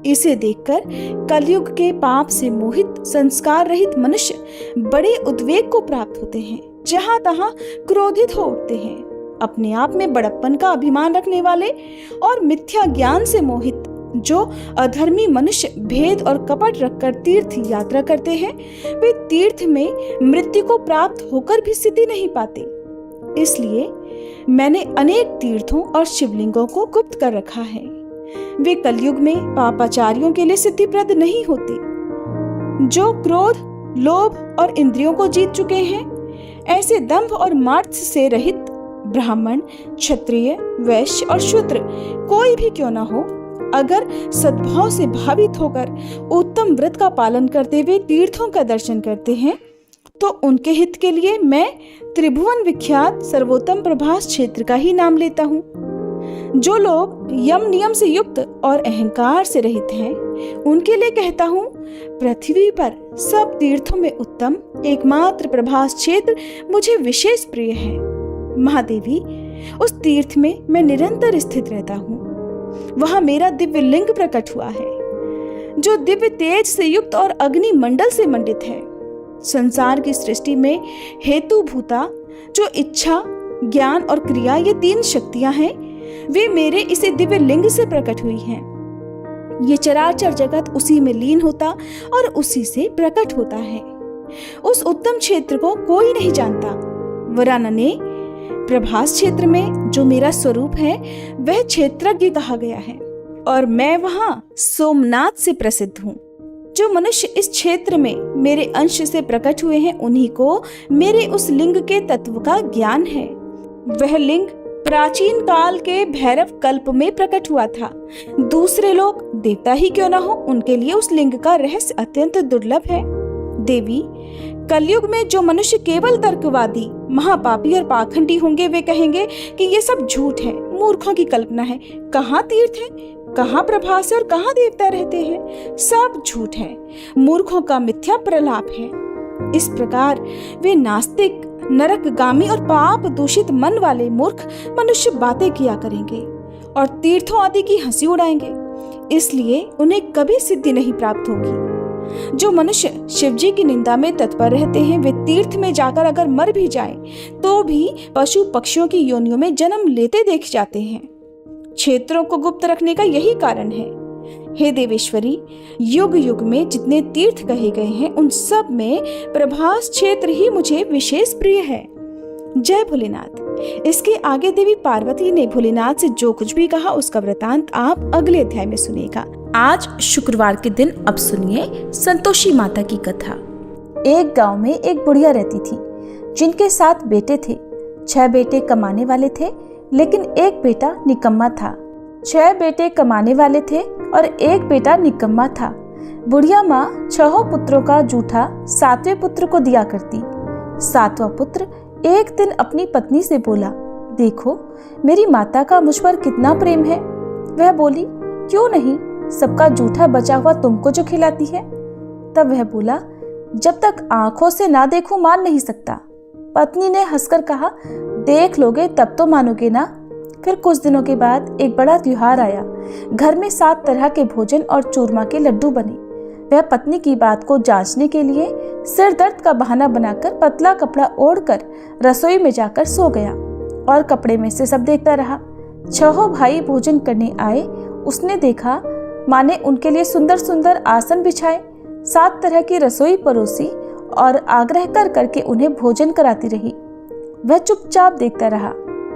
इसे देखकर कलयुग के पाप से मोहित संस्कार रहित मनुष्य बड़े उद्वेग को प्राप्त होते हैं, जहां तहां क्रोधित हो उठते हैं। अपने आप में बड़प्पन का अभिमान रखने वाले और मिथ्या ज्ञान से मोहित जो अधर्मी मनुष्य भेद और कपट रखकर तीर्थ यात्रा करते हैं, वे तीर्थ में मृत्यु को प्राप्त होकर भी सिद्धि नहीं पाते। इसलिए मैंने अनेक तीर्थों और शिवलिंगों को गुप्त कर रखा है। वे कलयुग में पापाचारियों के लिए सिद्धिप्रद नहीं होते। जो क्रोध, लोभ और इंद्रियों को जीत चुके हैं, ऐसे दंभ और मात्सर्य से रहित ब्राह्मण, क्षत्रिय, वैश्य और शूद्र कोई भी क्यों न हो, अगर सद्भाव से भावित होकर उत्तम व्रत का पालन करते हुए तीर्थों का दर्शन करते हैं, तो उनके हित के लिए मैं त्रिभुवन विख्यात सर्वोत्तम प्रभास क्षेत्र का ही नाम लेता हूँ। जो लोग यम नियम से युक्त और अहंकार से रहित हैं, उनके लिए कहता हूँ, पृथ्वी पर सब तीर्थों में उत्तम एकमात्र प्रभास क्षेत्र मुझे विशेष प्रिय है। महादेवी, उस तीर्थ में मैं निरंतर स्थित रहता हूँ। वहां मेरा दिव्य लिंग प्रकट हुआ है, जो दिव्य तेज से युक्त और अग्नि मंडल से मंडित है। संसार की सृष्टि में हेतु भूता जो इच्छा, ज्ञान और क्रिया, ये 3 शक्तियां हैं, वे मेरे इसी दिव्य लिंग से प्रकट हुई हैं। ये चराचर जगत उसी में लीन होता और उसी से प्रकट होता है। उस उत्तम क्षेत्र को कोई नहीं जानता, वरानने प्रभास क्षेत्र में जो मेरा स्वरूप है, वह क्षेत्रज्ञ कहा गया है और मैं वहां सोमनाथ से प्रसिद्ध हूँ। जो मनुष्य इस क्षेत्र में मेरे अंश से प्रकट हुए हैं, उन्हीं को मेरे उस लिंग के तत्व का ज्ञान है। वह लिंग प्राचीन काल के भैरव कल्प में प्रकट हुआ था। दूसरे लोग देवता ही क्यों न हो, उनके लिए उस लिंग का रहस्य अत्यंत दुर्लभ है। देवी, कलयुग में जो मनुष्य केवल तर्कवादी, महापापी और पाखंडी होंगे, वे कहेंगे कि ये सब झूठ है, मूर्खों की कल्पना है। कहाँ तीर्थ है, कहाँ प्रभास है और कहाँ देवता रहते हैं? सब झूठ है, मूर्खों का मिथ्या प्रलाप है। इस प्रकार वे नास्तिक, नरकगामी और पाप दूषित मन वाले मूर्ख मनुष्य बातें किया करेंगे और तीर्थों आदि की हंसी उड़ाएंगे। इसलिए उन्हें कभी सिद्धि नहीं प्राप्त होगी। जो मनुष्य शिवजी की निंदा में तत्पर रहते हैं, वे तीर्थ में जाकर अगर मर भी जाएं, तो भी पशु पक्षियों की योनियों में जन्म लेते देखे जाते हैं। क्षेत्रों को गुप्त रखने का यही कारण है। हे देवेश्वरी, युग युग में जितने तीर्थ कहे गए हैं, उन सब में प्रभास क्षेत्र ही मुझे विशेष प्रिय है। जय भोलेनाथ। इसके आगे देवी पार्वती ने भोलेनाथ से जो कुछ भी कहा, उसका वृतांत आप अगले अध्याय में सुनिएगा। आज शुक्रवार के दिन अब सुनिए संतोषी माता की कथा। एक गांव में एक बुढ़िया रहती थी, जिनके 7 बेटे थे। 6 बेटे कमाने वाले थे, लेकिन एक बेटा निकम्मा था। 6 बेटे कमाने वाले थे और एक बेटा निकम्मा था। बुढ़िया माँ 6 पुत्रों का जूठा 7वें पुत्र को दिया करती। 7वां पुत्र एक दिन अपनी पत्नी से बोला, देखो मेरी माता का मुझ पर कितना प्रेम है। वह बोली, क्यों नहीं, सबका जूठा बचा हुआ तुमको जो खिलाती है। तब वह बोला, जब तक आंखों से ना देखूं मान नहीं सकता। पत्नी ने हंसकर कहा, देख लोगे तब तो मानोगे ना। फिर कुछ दिनों के बाद एक बड़ा त्योहार आया। घर में 7 तरह के भोजन और चूरमा के लड्डू बने। वह पत्नी की बात को जांचने के लिए सिर दर्द का बहाना बनाकर पतला कपड़ा ओढ़कर रसोई में जाकर सो गया और कपड़े में से सब देखता रहा। 6 भाई भोजन करने आए। उसने देखा माँ ने उनके लिए सुंदर सुंदर आसन बिछाए, 7 तरह की रसोई परोसी और आग्रह कर करके उन्हें भोजन कराती रही। वह चुपचाप देखता रहा।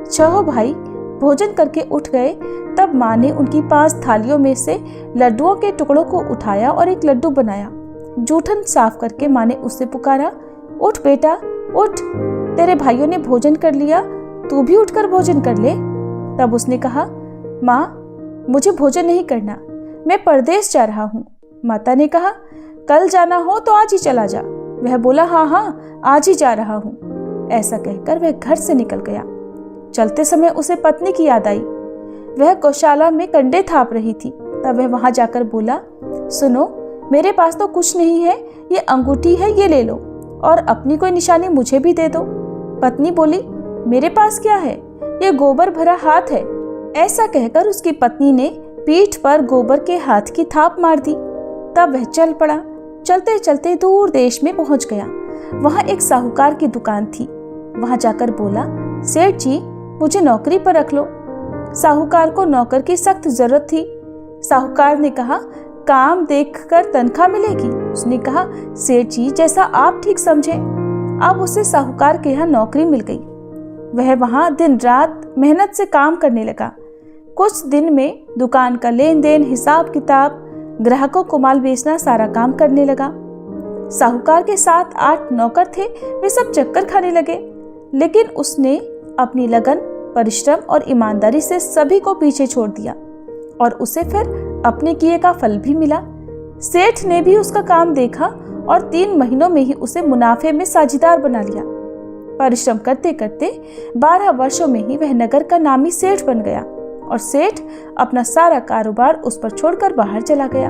6 भाई भोजन करके उठ गए। तब माँ ने उनकी 5 थालियों में से लड्डुओं के टुकड़ों को उठाया और एक लड्डू बनाया। जूठन साफ करके माँ ने उससे पुकारा, उठ बेटा उठ, तेरे भाइयों ने भोजन कर लिया, तू भी उठकर भोजन कर ले। तब उसने कहा, माँ मुझे भोजन नहीं करना, मैं परदेश जा रहा हूँ। माता ने कहा, कल जाना हो तो आज ही चला जा। वह बोला, हाँ हाँ आज ही जा रहा हूँ। ऐसा कहकर वह घर से निकल गया। चलते समय उसे पत्नी की याद आई। वह गौशाला में कंडे थाप रही थी। तब वह वहां जाकर बोला, सुनो मेरे पास तो कुछ नहीं है, ये अंगूठी है, ये ले लो और अपनी कोई निशानी मुझे भी दे दो। पत्नी बोली, मेरे पास क्या है, ये गोबर भरा हाथ है। ऐसा कहकर उसकी पत्नी ने पीठ पर गोबर के हाथ की थाप मार दी। तब वह चल पड़ा। चलते चलते दूर देश में पहुंच गया। वहां एक साहूकार की दुकान थी। वहां जाकर बोला, सेठ जी मुझे नौकरी पर रख लो। साहूकार को नौकर की सख्त जरूरत थी। साहूकार ने कहा, काम देखकर तनख्वाह मिलेगी। उसने कहा, सेठ जी जैसा आप ठीक समझे। अब उसे साहूकार के यहाँ नौकरी मिल गई। वह वहां दिन रात मेहनत से काम करने लगा। कुछ दिन में दुकान का लेन देन, हिसाब किताब, ग्राहकों को माल बेचना सारा काम करने लगा। साहूकार के 7-8 नौकर थे, वे सब चक्कर खाने लगे। लेकिन उसने अपनी लगन, परिश्रम और ईमानदारी से सभी को पीछे छोड़ दिया और उसे फिर अपने किए का फल भी मिला। सेठ ने भी उसका काम देखा और 3 महीनों में ही उसे मुनाफे में साझीदार बना लिया। परिश्रम करते करते 12 वर्षों में ही वह नगर का नामी सेठ बन गया और सेठ अपना सारा कारोबार उस पर छोड़कर बाहर चला गया।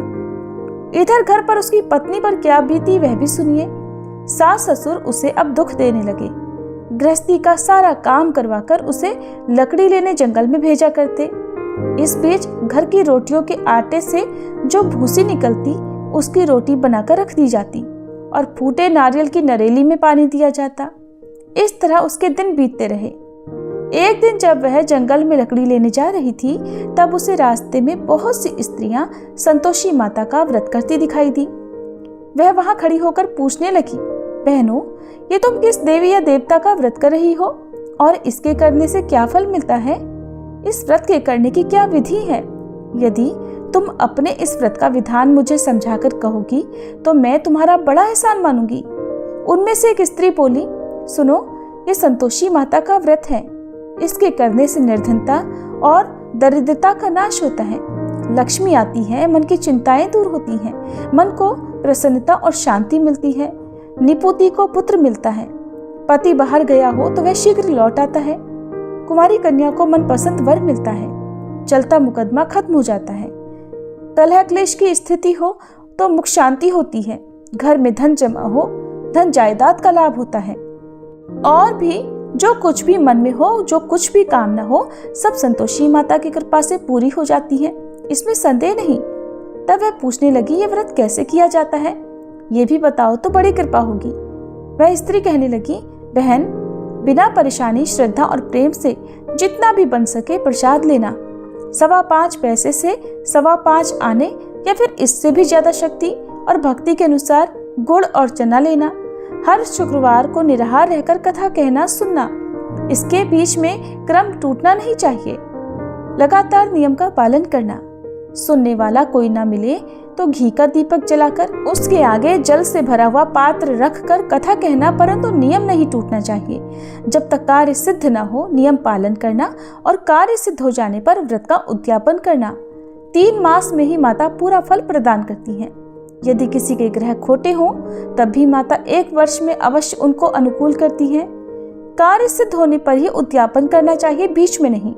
इधर घर पर उसकी पत्नी पर क्या बीती वह भी सुनिए। सास ससुर उसे अब दुख देने लगे। गृहस्थी का सारा काम करवाकर उसे लकड़ी लेने जंगल में भेजा करते। इस बीच घर की रोटियों के आटे से जो भूसी निकलती उसकी रोटी बनाकर रख दी जाती और फूटे नारियल की नरेली में पानी दिया जाता। इस तरह उसके दिन बीतते रहे। एक दिन जब वह जंगल में लकड़ी लेने जा रही थी, तब उसे रास्ते में बहुत सी स्त्रियां संतोषी माता का व्रत करती दिखाई दी। वह वहां खड़ी होकर पूछने लगी, बहनों, ये तुम किस देवी या देवता का व्रत कर रही हो और इसके करने से क्या फल मिलता है? इस व्रत के करने की क्या विधि है? यदि तुम अपने इस व्रत का विधान मुझे समझाकर कहोगी तो मैं तुम्हारा बड़ा एहसान मानूंगी। उनमें से एक स्त्री बोली, सुनो, ये संतोषी माता का व्रत है। इसके करने से निर्धनता और दरिद्रता का नाश होता है। लक्ष्मी आती है, मन की चिंताएं दूर होती हैं, मन को प्रसन्नता और शांति मिलती है। निपुति को पुत्र मिलता है। पति बाहर गया हो तो वह शीघ्र लौट आता है। कुमारी कन्या को मनपसंद वर मिलता है। चलता मुकदमा खत्म हो जाता है। कलह क्लेश की स्थिति हो तो मुख शांति होती है। घर में धन जमा हो, धन जायदाद का लाभ होता है। और भी जो कुछ भी मन में हो, जो कुछ भी कामना हो, सब संतोषी माता की कृपा से पूरी हो जाती है, इसमें संदेह नहीं। तब वह पूछने लगी, ये व्रत कैसे किया जाता है? ये भी बताओ तो बड़ी कृपा होगी। वह स्त्री कहने लगी, बहन, बिना परेशानी, श्रद्धा और प्रेम से जितना भी बन सके प्रसाद लेना। 5.25 पैसे से 5.25 आने या फिर इससे भी ज्यादा शक्ति और भक्ति के अनुसार गुड़ और चना लेना। हर शुक्रवार को निराहार रहकर कथा कहना सुनना। इसके बीच में क्रम टूटना नहीं चाहिए। लगातार नियम का पालन करना। सुनने वाला कोई ना मिले तो घी का दीपक जलाकर उसके आगे जल से भरा हुआ पात्र रखकर कथा कहना, परंतु नियम नहीं टूटना चाहिए। जब तक कार्य सिद्ध न हो नियम पालन करना और कार्य सिद्ध हो जाने पर व्रत का उद्यापन करना। 3 मास में ही माता पूरा फल प्रदान करती है। यदि किसी के ग्रह खोटे हों तब भी माता 1 वर्ष में अवश्य उनको अनुकूल करती है। कार्य सिद्ध होने पर ही उद्यापन करना चाहिए, बीच में नहीं।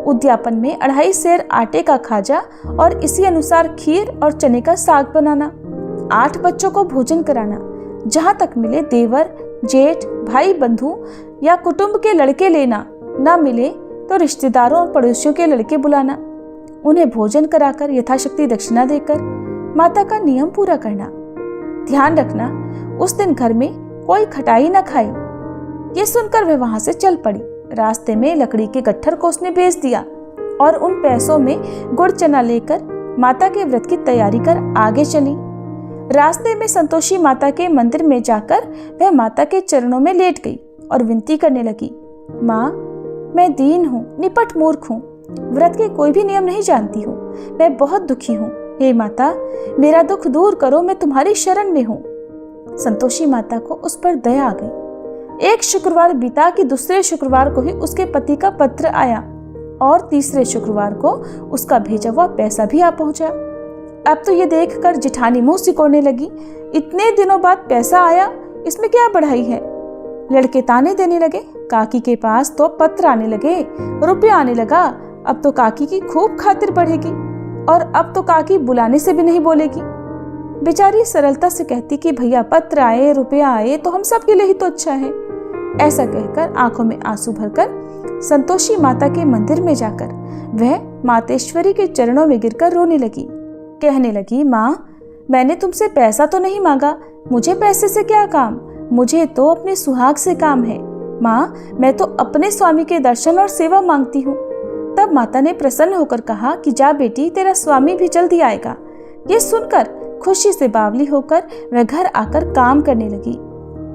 उद्यापन में 2.5 सेर आटे का खाजा और इसी अनुसार खीर और चने का साग बनाना। 8 बच्चों को भोजन कराना। जहाँ तक मिले देवर, जेठ, भाई, बंधु या कुटुंब के लड़के लेना। न मिले तो रिश्तेदारों और पड़ोसियों के लड़के बुलाना। उन्हें भोजन कराकर यथाशक्ति दक्षिणा देकर माता का नियम पूरा करना। ध्यान रखना, उस दिन घर में कोई खटाई न खाए। ये सुनकर वह वहां से चल पड़ी। रास्ते में लकड़ी के गट्ठर को उसने बेच दिया और उन पैसों में गुड़ चना लेकर माता के व्रत की तैयारी कर आगे चली। रास्ते में संतोषी माता के मंदिर में जाकर वह माता के चरणों में लेट गई और विनती करने लगी, माँ, मैं दीन हूँ, निपट मूर्ख हूँ, व्रत के कोई भी नियम नहीं जानती हूँ, मैं बहुत दुखी हूँ। हे माता, मेरा दुख दूर करो, मैं तुम्हारी शरण में हूँ। संतोषी माता को उस पर दया आ गई। एक शुक्रवार बीता कि दूसरे शुक्रवार को ही उसके पति का पत्र आया और तीसरे शुक्रवार को उसका भेजा हुआ पैसा भी आ पहुंचा। अब तो ये देखकर जिठानी मुंह सिकोड़ने लगी, इतने दिनों बाद पैसा आया, इसमें क्या बढ़ाई है? लड़के ताने देने लगे, काकी के पास तो पत्र आने लगे, रुपया आने लगा, अब तो काकी की खूब खातिर बढ़ेगी और अब तो काकी बुलाने से भी नहीं बोलेगी। बेचारी सरलता से कहती कि भैया पत्र आए, रुपया आए तो हम सब के लिए ही तो अच्छा है। ऐसा कहकर आंखों में आंसू भरकर संतोषी माता के मंदिर में जाकर वह मातेश्वरी के चरणों में गिरकर रोने लगी। कहने लगी, माँ, मैंने तुमसे पैसा तो नहीं मांगा, मुझे पैसे से क्या काम, मुझे तो अपने सुहाग से काम है। माँ, मैं तो अपने स्वामी के दर्शन और सेवा मांगती हूँ। तब माता ने प्रसन्न होकर कहा कि जा बेटी, तेरा स्वामी भी जल्दी आएगा। ये सुनकर खुशी से बावली होकर वह घर आकर काम करने लगी।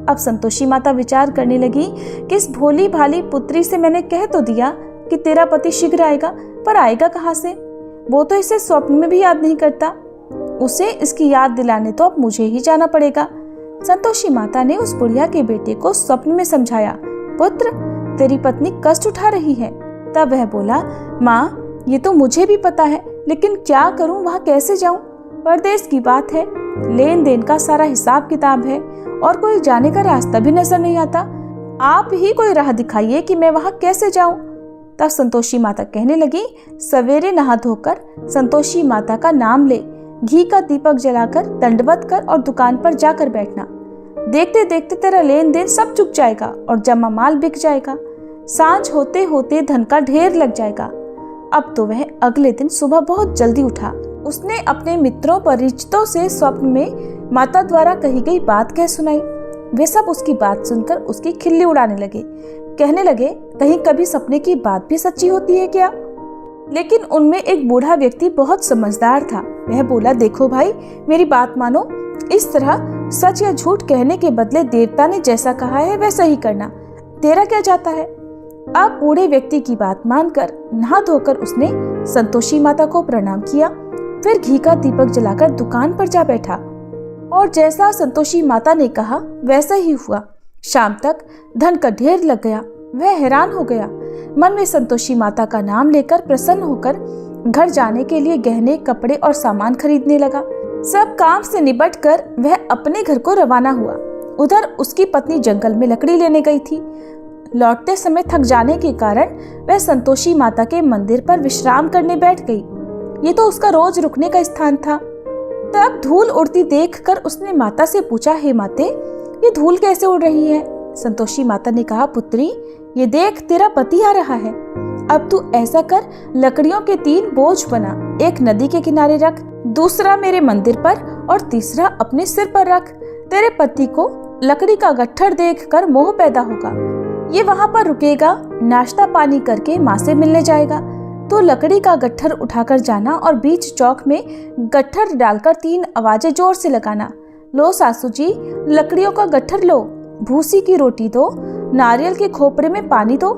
अब संतोषी माता विचार करने लगी कि इस भोली भाली पुत्री से मैंने कह तो दिया कि तेरा पति शीघ्र आएगा, पर आएगा कहाँ से? वो तो इसे स्वप्न में भी याद नहीं करता। उसे इसकी याद दिलाने तो अब मुझे ही जाना पड़ेगा। संतोषी माता ने उस बुढ़िया के बेटे को स्वप्न में समझाया, पुत्र, तेरी पत्नी कष्ट उठा रही है। तब वह बोला, माँ, ये तो मुझे भी पता है, लेकिन क्या करूँ, वहाँ कैसे जाऊँ? परदेश की बात है, लेन देन का सारा हिसाब किताब है और कोई जाने का रास्ता भी नजर नहीं आता। आप ही कोई राह दिखाइए कि मैं वहाँ कैसे जाऊँ। तब संतोषी माता कहने लगी, सवेरे नहा धोकर संतोषी माता का नाम ले, घी का दीपक जलाकर दंडवत कर और दुकान पर जाकर बैठना। देखते देखते तेरा लेन देन सब चुक जाएगा और जमा माल बिक जाएगा। सांझ होते होते धन का ढेर लग जाएगा। अब तो वह अगले दिन सुबह बहुत जल्दी उठा। उसने अपने मित्रों परिचितों से स्वप्न में माता द्वारा कही गई बात कह सुनाई। वे सब उसकी बात सुनकर उसकी खिल्ली उड़ाने लगे। कहने लगे, कहीं कभी सपने की बात भी सच्ची होती है क्या? लेकिन उनमें एक बूढ़ा व्यक्ति बहुत समझदार था। वह बोला, देखो भाई, मेरी बात मानो। इस तरह सच या झूठ कहने के बदले देवता ने जैसा कहा है वैसा ही करना, तेरा क्या जाता है? अब बूढ़े व्यक्ति की बात मानकर नहा धोकर उसने संतोषी माता को प्रणाम किया, फिर घी का दीपक जलाकर दुकान पर जा बैठा और जैसा संतोषी माता ने कहा वैसा ही हुआ। शाम तक धन का ढेर लग गया। वह हैरान हो गया। मन में संतोषी माता का नाम लेकर प्रसन्न होकर घर जाने के लिए गहने, कपड़े और सामान खरीदने लगा। सब काम से निपट कर वह अपने घर को रवाना हुआ। उधर उसकी पत्नी जंगल में लकड़ी लेने गई थी। लौटते समय थक जाने के कारण वह संतोषी माता के मंदिर पर विश्राम करने बैठ गई। ये तो उसका रोज रुकने का स्थान था। तब धूल उड़ती देखकर उसने माता से पूछा, हे माते, ये धूल कैसे उड़ रही है? संतोषी माता ने कहा, पुत्री, ये देख, तेरा पति आ रहा है। अब तू ऐसा कर, लकड़ियों के 3 बोझ बना, एक नदी के किनारे रख, दूसरा मेरे मंदिर पर और तीसरा अपने सिर पर रख। तेरे पति को लकड़ी का गट्ठर देखकर मोह पैदा होगा। ये वहाँ पर रुकेगा, नाश्ता पानी करके माँ से मिलने जाएगा। तो लकड़ी का गट्ठर उठाकर जाना और बीच चौक में गट्ठर डालकर 3 आवाजें जोर से लगाना, लो सासू जी, लकड़ियों का गट्ठर लो, भूसी की रोटी दो, नारियल के खोपरे में पानी दो,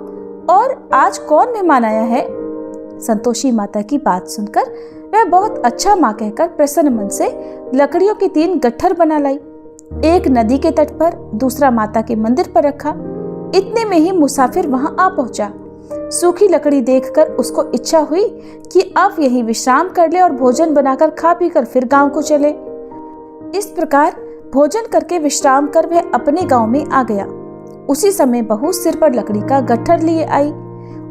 और आज कौन मेहमान आया है? संतोषी माता की बात सुनकर वह बहुत अच्छा माँ कहकर प्रसन्न मन से लकड़ियों के 3 गट्ठर बना लाई। एक नदी के तट पर, दूसरा माता के मंदिर पर रखा। इतने में ही मुसाफिर वहां आ पहुंचा। सूखी लकड़ी देखकर उसको इच्छा हुई कि अब यहीं विश्राम कर ले और भोजन बनाकर खा पी कर फिर गांव को चले। इस प्रकार भोजन करके विश्राम कर वह अपने गांव में आ गया। उसी समय बहू सिर पर लकड़ी का गट्ठर लिए आई।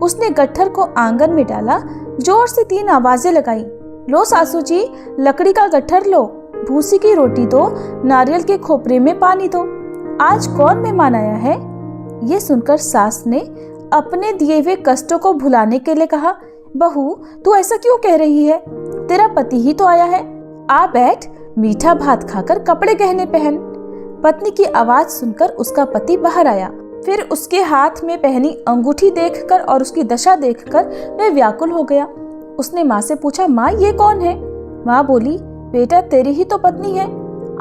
उसने गट्ठर को आंगन में डाला, जोर से 3 आवाजें लगाई, लो सासू जी, लकड़ी का गट्ठर लो, भूसी की रोटी दो, नारियल के खोपरे में पानी दो, आज कौन मेहमान आया है? ये सुनकर सास ने अपने दिए हुए कष्टों को भुलाने के लिए कहा, बहू, तू ऐसा क्यों कह रही है? तेरा पति ही तो आया है। आ बैठ, मीठा भात खाकर कपड़े गहने पहन। पत्नी की आवाज सुनकर उसका पति बाहर आया। फिर उसके हाथ में पहनी अंगूठी देखकर और उसकी दशा देखकर वह व्याकुल हो गया। उसने माँ से पूछा, माँ, ये कौन है? माँ बोली, बेटा, तेरी ही तो पत्नी है।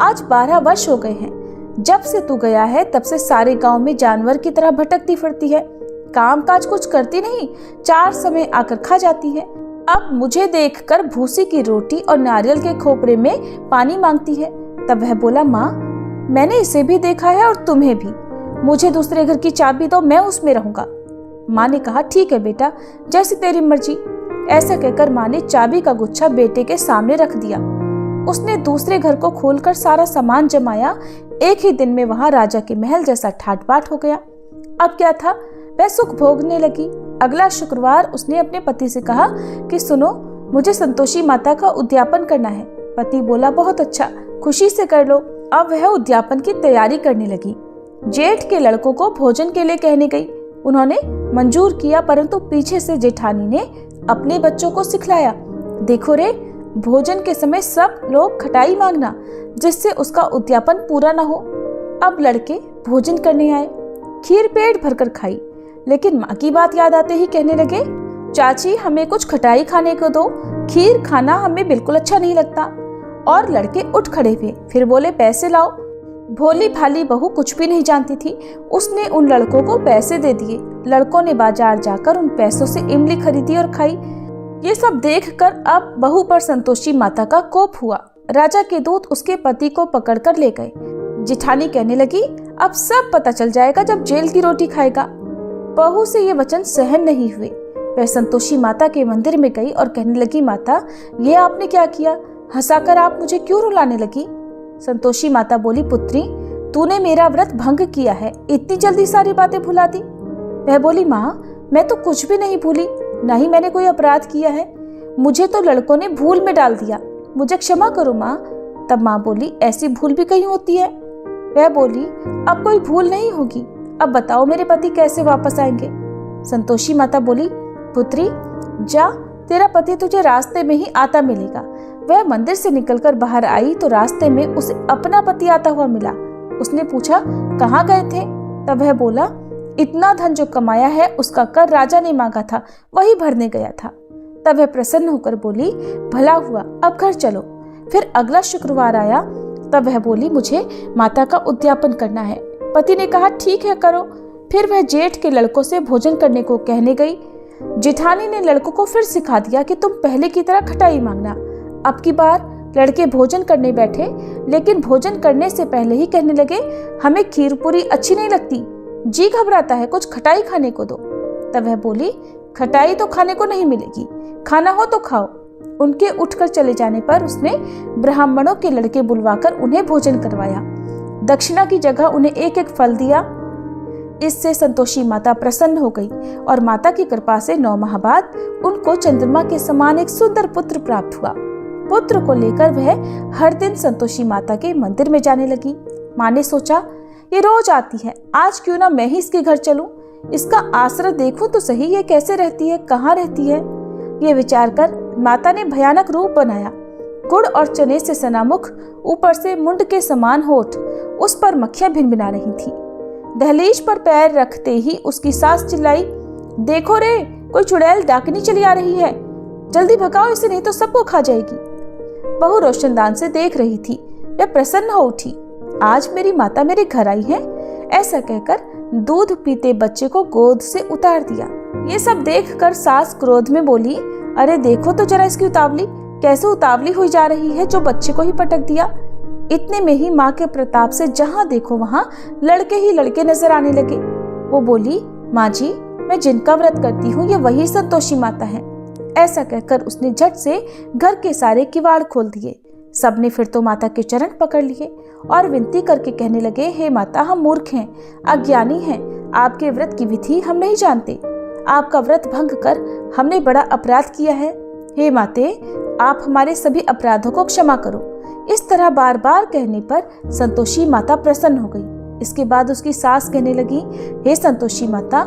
आज 12 वर्ष हो गए हैं। जब से तू गया है तब से सारे गांव में जानवर की तरह भटकती फिरती है। काम काज कुछ करती नहीं, 4 समय आकर खा जाती है। अब मुझे देखकर भूसी की रोटी और नारियल के खोपरे में पानी मांगती है। तब वह बोला, माँ, मैंने इसे भी देखा है और तुम्हें भी। मुझे दूसरे घर की चाबी दो, मैं उसमें रहूंगा। माँ ने कहा, ठीक है बेटा, जैसी तेरी मर्जी। ऐसा कहकर माँ ने चाबी का गुच्छा बेटे के सामने रख दिया। उसने दूसरे घर को खोलकर सारा सामान जमाया। एक ही दिन में वहां राजा के महल जैसा ठाट बाट हो गया। अब क्या था, वह सुख भोगने लगी। अगला शुक्रवार उसने अपने पति से कहा कि सुनो, मुझे संतोषी माता का उद्यापन करना है। पति बोला, बहुत अच्छा, खुशी से कर लो। अब वह उद्यापन की तैयारी करने लगी। जेठ के लड़कों को भोजन के लिए कहने गई। उन्होंने मंजूर किया, परंतु पीछे से जेठानी ने अपने बच्चों को सिखलाया, देखो रे, भोजन के समय सब लोग खटाई मांगना, जिससे उसका उद्यापन पूरा न हो। अब लड़के भोजन करने आए, खीर पेट भरकर खाई, लेकिन माँ की बात याद आते ही कहने लगे, चाची हमें कुछ खटाई खाने को दो, खीर खाना हमें बिल्कुल अच्छा नहीं लगता। और लड़के उठ खड़े हुए, फिर बोले, पैसे लाओ। भोली भाली बहू कुछ भी नहीं जानती थी, उसने उन लड़कों को पैसे दे दिए। लड़कों ने बाजार जाकर उन पैसों से इमली खरीदी और खाई। ये सब देखकर अब बहू पर संतोषी माता का कोप हुआ। राजा के दूत उसके पति को पकड़कर ले गए। जेठानी कहने लगी, अब सब पता चल जाएगा जब जेल की रोटी खाएगा। बहू से ये वचन सहन नहीं हुए। वह संतोषी माता के मंदिर में गई और कहने लगी, माता ये आपने क्या किया? हंसाकर आप मुझे क्यों रुलाने लगी? संतोषी माता बोली, पुत्री तूने मेरा व्रत भंग किया है, इतनी जल्दी सारी बातें भुला दी। वह बोली, माँ मैं तो कुछ भी नहीं भूली, न ही मैंने कोई अपराध किया है, मुझे तो लड़कों ने भूल में डाल दिया, मुझे क्षमा करो माँ। तब माँ बोली, ऐसी भूल भी कहीं होती है? वह बोली, अब कोई भूल नहीं होगी, अब बताओ मेरे पति कैसे वापस आएंगे? संतोषी माता बोली, पुत्री जा, तेरा पति तुझे रास्ते में ही आता मिलेगा। वह मंदिर से निकलकर बाहर आई तो रास्ते में उसे अपना पति आता हुआ मिला। उसने पूछा, कहाँ गए थे? तब वह बोला, इतना धन जो कमाया है उसका कर राजा ने मांगा था, वही भरने गया था। तब वह प्रसन्न होकर बोली, भला हुआ, अब घर चलो। फिर अगला शुक्रवार आया, तब वह बोली, मुझे माता का उद्यापन करना है। पति ने कहा, ठीक है करो। फिर वह जेठ के लड़कों से भोजन करने को कहने गई। जेठानी ने लड़कों को फिर सिखा दिया कि तुम पहले की तरह खटाई मांगना। अब की बार लड़के भोजन करने बैठे, लेकिन भोजन करने से पहले ही कहने लगे, हमें खीर पूरी अच्छी नहीं लगती, जी घबराता है, कुछ खटाई खाने को दो। तब वह बोली, खटाई तो खाने को नहीं मिलेगी, खाना हो तो खाओ। उनके उठकर चले जाने पर उसने ब्राह्मणों के लड़के बुलवाकर उन्हें भोजन करवाया। दक्षिणा की जगह उन्हें एक एक फल दिया। इससे संतोषी माता प्रसन्न हो गई और माता की कृपा से 9 माह बाद उनको चंद्रमा के समान एक सुंदर पुत्र प्राप्त हुआ। पुत्र को लेकर वह हर दिन संतोषी माता के मंदिर में जाने लगी। माँ ने सोचा, ये रोज आती है, आज क्यों ना मैं ही इसके घर चलूं, इसका आश्रय देखूं तो सही, ये कैसे रहती है, कहाँ रहती है। ये विचार कर माता ने भयानक रूप बनाया। गुड़ और चने से सना मुख, ऊपर से मुंड के समान होठ, उस पर मक्खियां भिनभिना रही थी। दहलीज पर पैर रखते ही उसकी सास चिल्लाई, देखो रे, कोई चुड़ैल डाकनी चली आ रही है, जल्दी भगाओ इसे, नहीं तो सबको खा जाएगी। बहू रोशनदान से देख रही थी। वह प्रसन्न हो उठी, आज मेरी माता मेरे घर आई है। ऐसा कहकर दूध पीते बच्चे को गोद से उतार दिया। ये सब देखकर सास क्रोध में बोली, अरे देखो तो जरा इसकी उतावली, कैसे उतावली हुई जा रही है, जो बच्चे को ही पटक दिया। इतने में ही माँ के प्रताप से जहाँ देखो वहाँ लड़के ही लड़के नजर आने लगे। वो बोली, माँ जी मैं जिनका व्रत करती हूँ ये वही संतोषी माता है। ऐसा कहकर उसने झट से घर के सारे किवाड़ खोल दिए। सबने फिर तो माता के चरण पकड़ लिए और विनती करके कहने लगे, हे माता, हम मूर्ख हैं, अज्ञानी हैं, आपके व्रत की विधि हम नहीं जानते, आपका व्रत भंग कर हमने बड़ा अपराध किया है। हे माते, आप हमारे सभी अपराधों को क्षमा करो। इस तरह बार बार कहने पर संतोषी माता प्रसन्न हो गई। इसके बाद उसकी सास कहने लगी, हे संतोषी माता,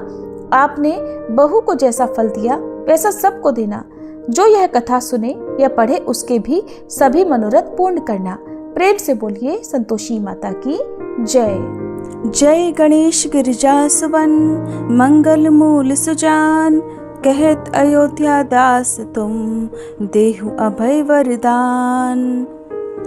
आपने बहू को जैसा फल दिया वैसा सबको देना। जो यह कथा सुने या पढ़े उसके भी सभी मनोरथ पूर्ण करना। प्रेम से बोलिए संतोषी माता की जय। जय गणेश गिरिजा सुवन, मंगल मूल सुजान, कहत अयोध्या दास तुम, देहु अभय वरदान।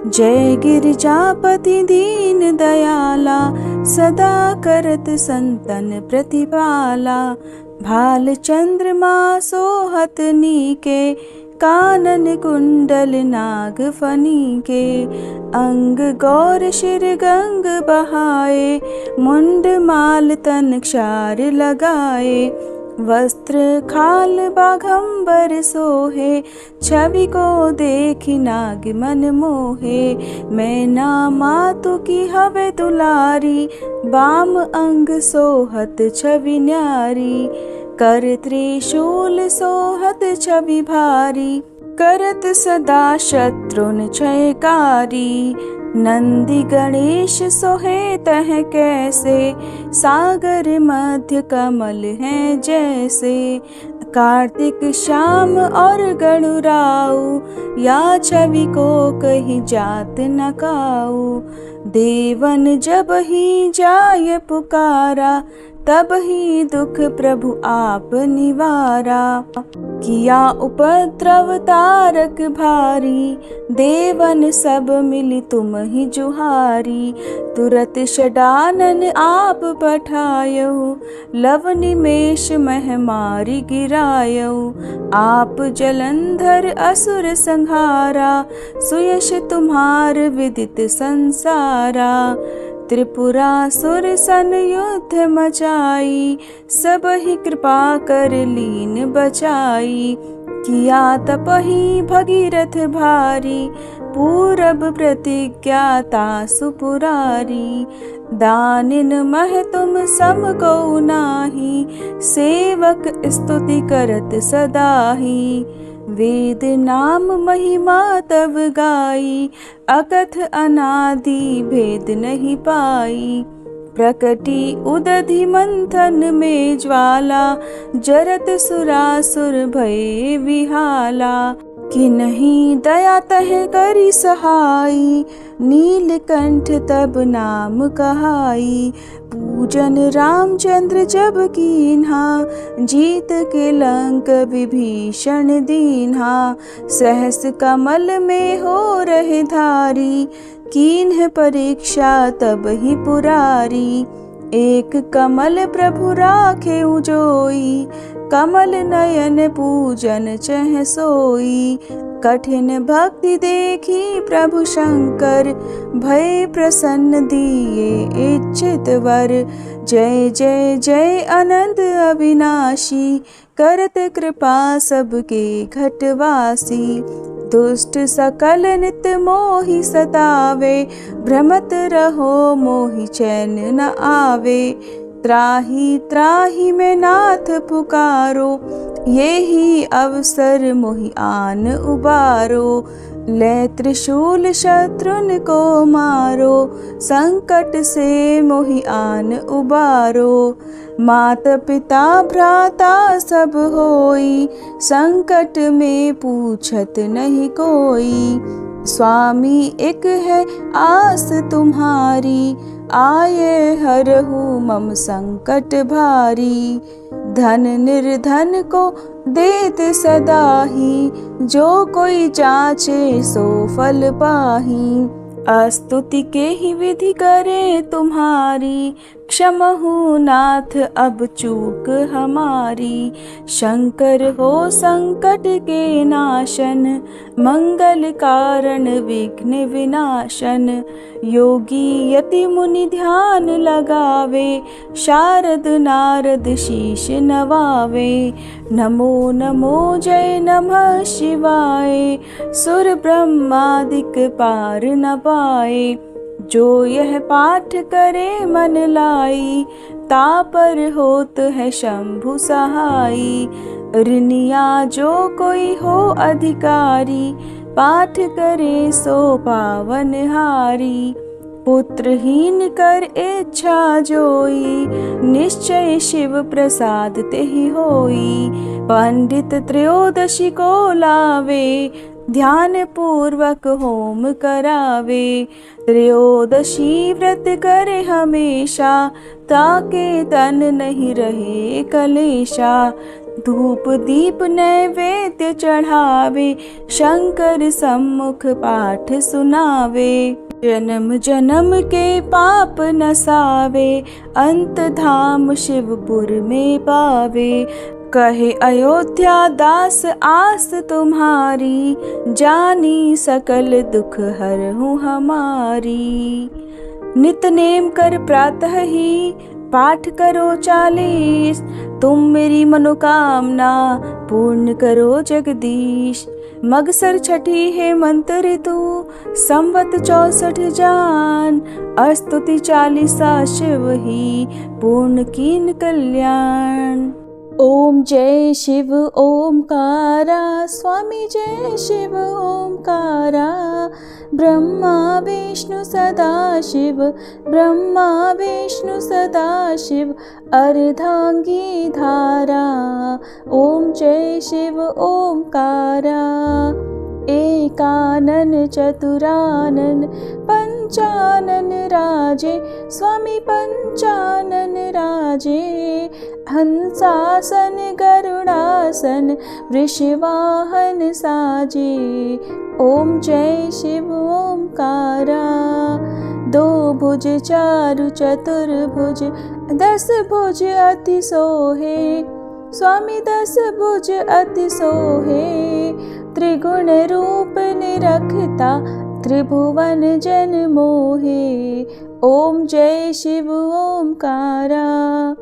जय गिरिजापति दीन दयाला, सदा करत संतन प्रतिपाला। भाल चंद्रमा सोहत नीके, कानन कुंडल नाग फनी के। अंग गौर शिर गंग बहाए, मुंड माल तन क्षार लगाए। वस्त्र खाल बाघंबर सोहे, छवि को देखी नाग मन मोहे। मैना मातु की हवे दुलारी, बाम अंग सोहत छवि न्यारी। कर त्रिशूल सोहत छवि भारी, करत सदा शत्रुन क्षयकारी। नंदी गणेश सोहे तह कैसे, सागर मध्य कमल है जैसे। कार्तिक श्याम और गणुराऊ, या छवि को कहीं जात न काऊ। देवन जब ही जाय पुकारा, तब ही दुख प्रभु आप निवारा। किया उपद्रव तारक भारी, देवन सब मिली तुम ही जुहारी। तुरत षडानन आप पठायऊ, लव निमेष मह मारी गिरायऊ। आप जलंधर असुर संहारा, सुयश तुम्हार विदित संसारा। त्रिपुरासुर सन युद्ध मचाई, सब ही कृपा कर लीन बचाई। किया तपहि भगीरथ भारी, पूरब प्रतिज्ञा तासु पुरारी। दानिन मह तुम सम को नाही, सेवक स्तुति करत सदाही। वेद नाम महिमा तब गाई, अकथ अनादि भेद नहीं पाई। प्रकटी उदधि मंथन में ज्वाला, जरत सुरासुर भये विहाला। कि नहीं दया तह करी सहाई, नीलकंठ तब नाम कहाई। पूजन रामचंद्र जब कीन्हा, जीत के लंक विभीषण दीन्हा। सहस कमल में हो रहे धारी, कीन्ह परीक्षा तब ही पुरारी। एक कमल प्रभु राखे उजोई, कमल नयन पूजन चह सोई। कठिन भक्ति देखी प्रभु शंकर, भय प्रसन्न दिए इच्छित वर। जय जय जय अनंत अविनाशी, करत कृपा सबके घटवासी। दुष्ट सकल नित मोहि सतावे, भ्रमत रहो मोहि चैन न आवे। त्राहि त्राहि में नाथ पुकारो, यही अवसर मोहि आन उबारो। ले त्रिशूल शत्रुन को मारो, संकट से मोहि आन उबारो। मात पिता भ्राता सब होई, संकट में पूछत नहीं कोई। स्वामी एक है आस तुम्हारी, आये हरहु मम संकट भारी। धन निर्धन को देत सदाही, जो कोई जाचे सो फल पाही। स्तुति के ही विधि करे तुम्हारी, क्षमहु नाथ अब चूक हमारी। शंकर हो संकट के नाशन, मंगल कारण विघ्न विनाशन। योगी यति मुनि ध्यान लगावे, शारद नारद शीश नवावे। नमो नमो जय नमः शिवाय, सुर ब्रह्मादिक पार न पाए। जो यह पाठ करे मन लाई, तापर होत है शंभु सहाई। ऋनिया जो कोई हो अधिकारी, पाठ करे सो पावन हारी। पुत्रहीन कर इच्छा जोई, निश्चय शिव प्रसाद तेहि होई। पंडित त्रयोदशी को लावे, ध्यान पूर्वक होम करावे। त्रयोदशी व्रत करे हमेशा, ताके तन नहीं रहे कलेशा। धूप दीप नैवेद्य चढ़ावे, शंकर सम्मुख पाठ सुनावे। जन्म जन्म के पाप नसावे, अंत धाम शिवपुर में पावे। कहे अयोध्या दास आस तुम्हारी, जानी सकल दुख हरहु हमारी। नित नेम कर प्रातः ही, पाठ करो 40, तुम मेरी मनोकामना पूर्ण करो जगदीश। मगसर छठी है मंत्र ऋतु, संवत 64 जान। स्तुति 40 शिव ही, पूर्ण कीन कल्याण। ओम जय शिव ओमकारा, स्वामी जय शिव ओमकारा। ब्रह्मा विष्णु सदाशिव, ब्रह्मा विष्णु सदाशिव, अर्धांगी धारा। ओम जय शिव ओमकारा। एकानन चतुरानन पंचानन राजे, स्वामी पंचानन राजे। हंसासन गरुड़ासन, वृषवाहन साजे। ओम जय शिव ओमकारा। दो भुज चारु चतुर्भुज, 10 भुज अति सोहे, स्वामी 10 भुज अति सोहे। त्रिगुण रूप निरखता, त्रिभुवन जन मोहे। ओम जय शिव ओमकारा।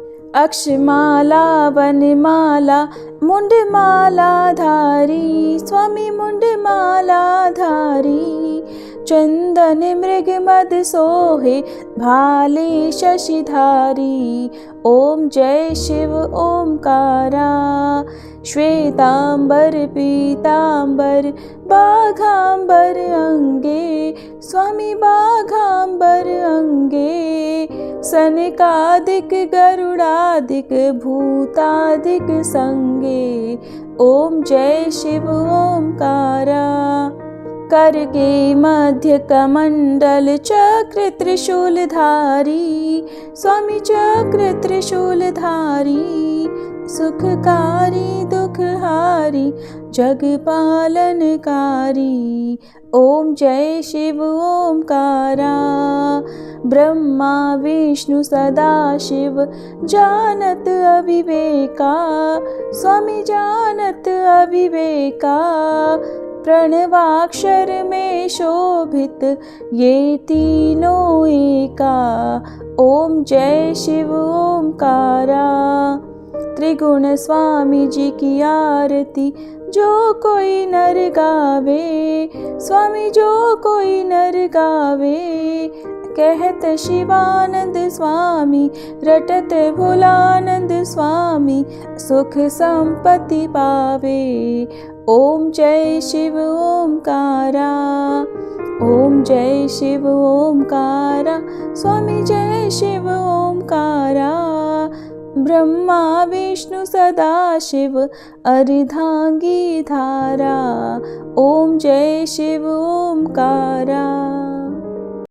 अक्षमाला वनमाला, मुंडमाला धारी, स्वामी मुंडमाला धारी। चंदन मृग मद सोहे, भाले शशिधारी। ओम जय शिव ओमकारा। श्वेतांबर पीतांबर, बाघांबर अंगे, स्वामी बाघांबर अंगे। सनकादिक गरुड़ादिक, भूतादिक संगे। ओम जय शिव ओमकारा। कर के मध्य कमंडल, चक्र त्रिशूलधारी, स्वामी चक्र त्रिशूलधारी। सुखकारी दुखहारी, जग पालनकारी। ओम जय शिव ओमकारा। ब्रह्मा विष्णु सदाशिव, जानत अविवेका, स्वामी जानत अविवेका। प्रणवाक्षर में शोभित, ये तीनों एका। ओम जय शिव ओमकारा। त्रिगुण स्वामी जी की आरती, जो कोई नर गावे, स्वामी जो कोई नर गावे। कहत शिवानंद स्वामी, रटत भोलानंद स्वामी, सुख संपत्ति पावे। ओम जय शिव ओमकारा। ओम जय शिव ओमकारा, स्वामी जय शिव ओमकारा। ब्रह्मा विष्णु सदाशिव, अर्धांगी धारा। ओम जय शिव ओमकारा।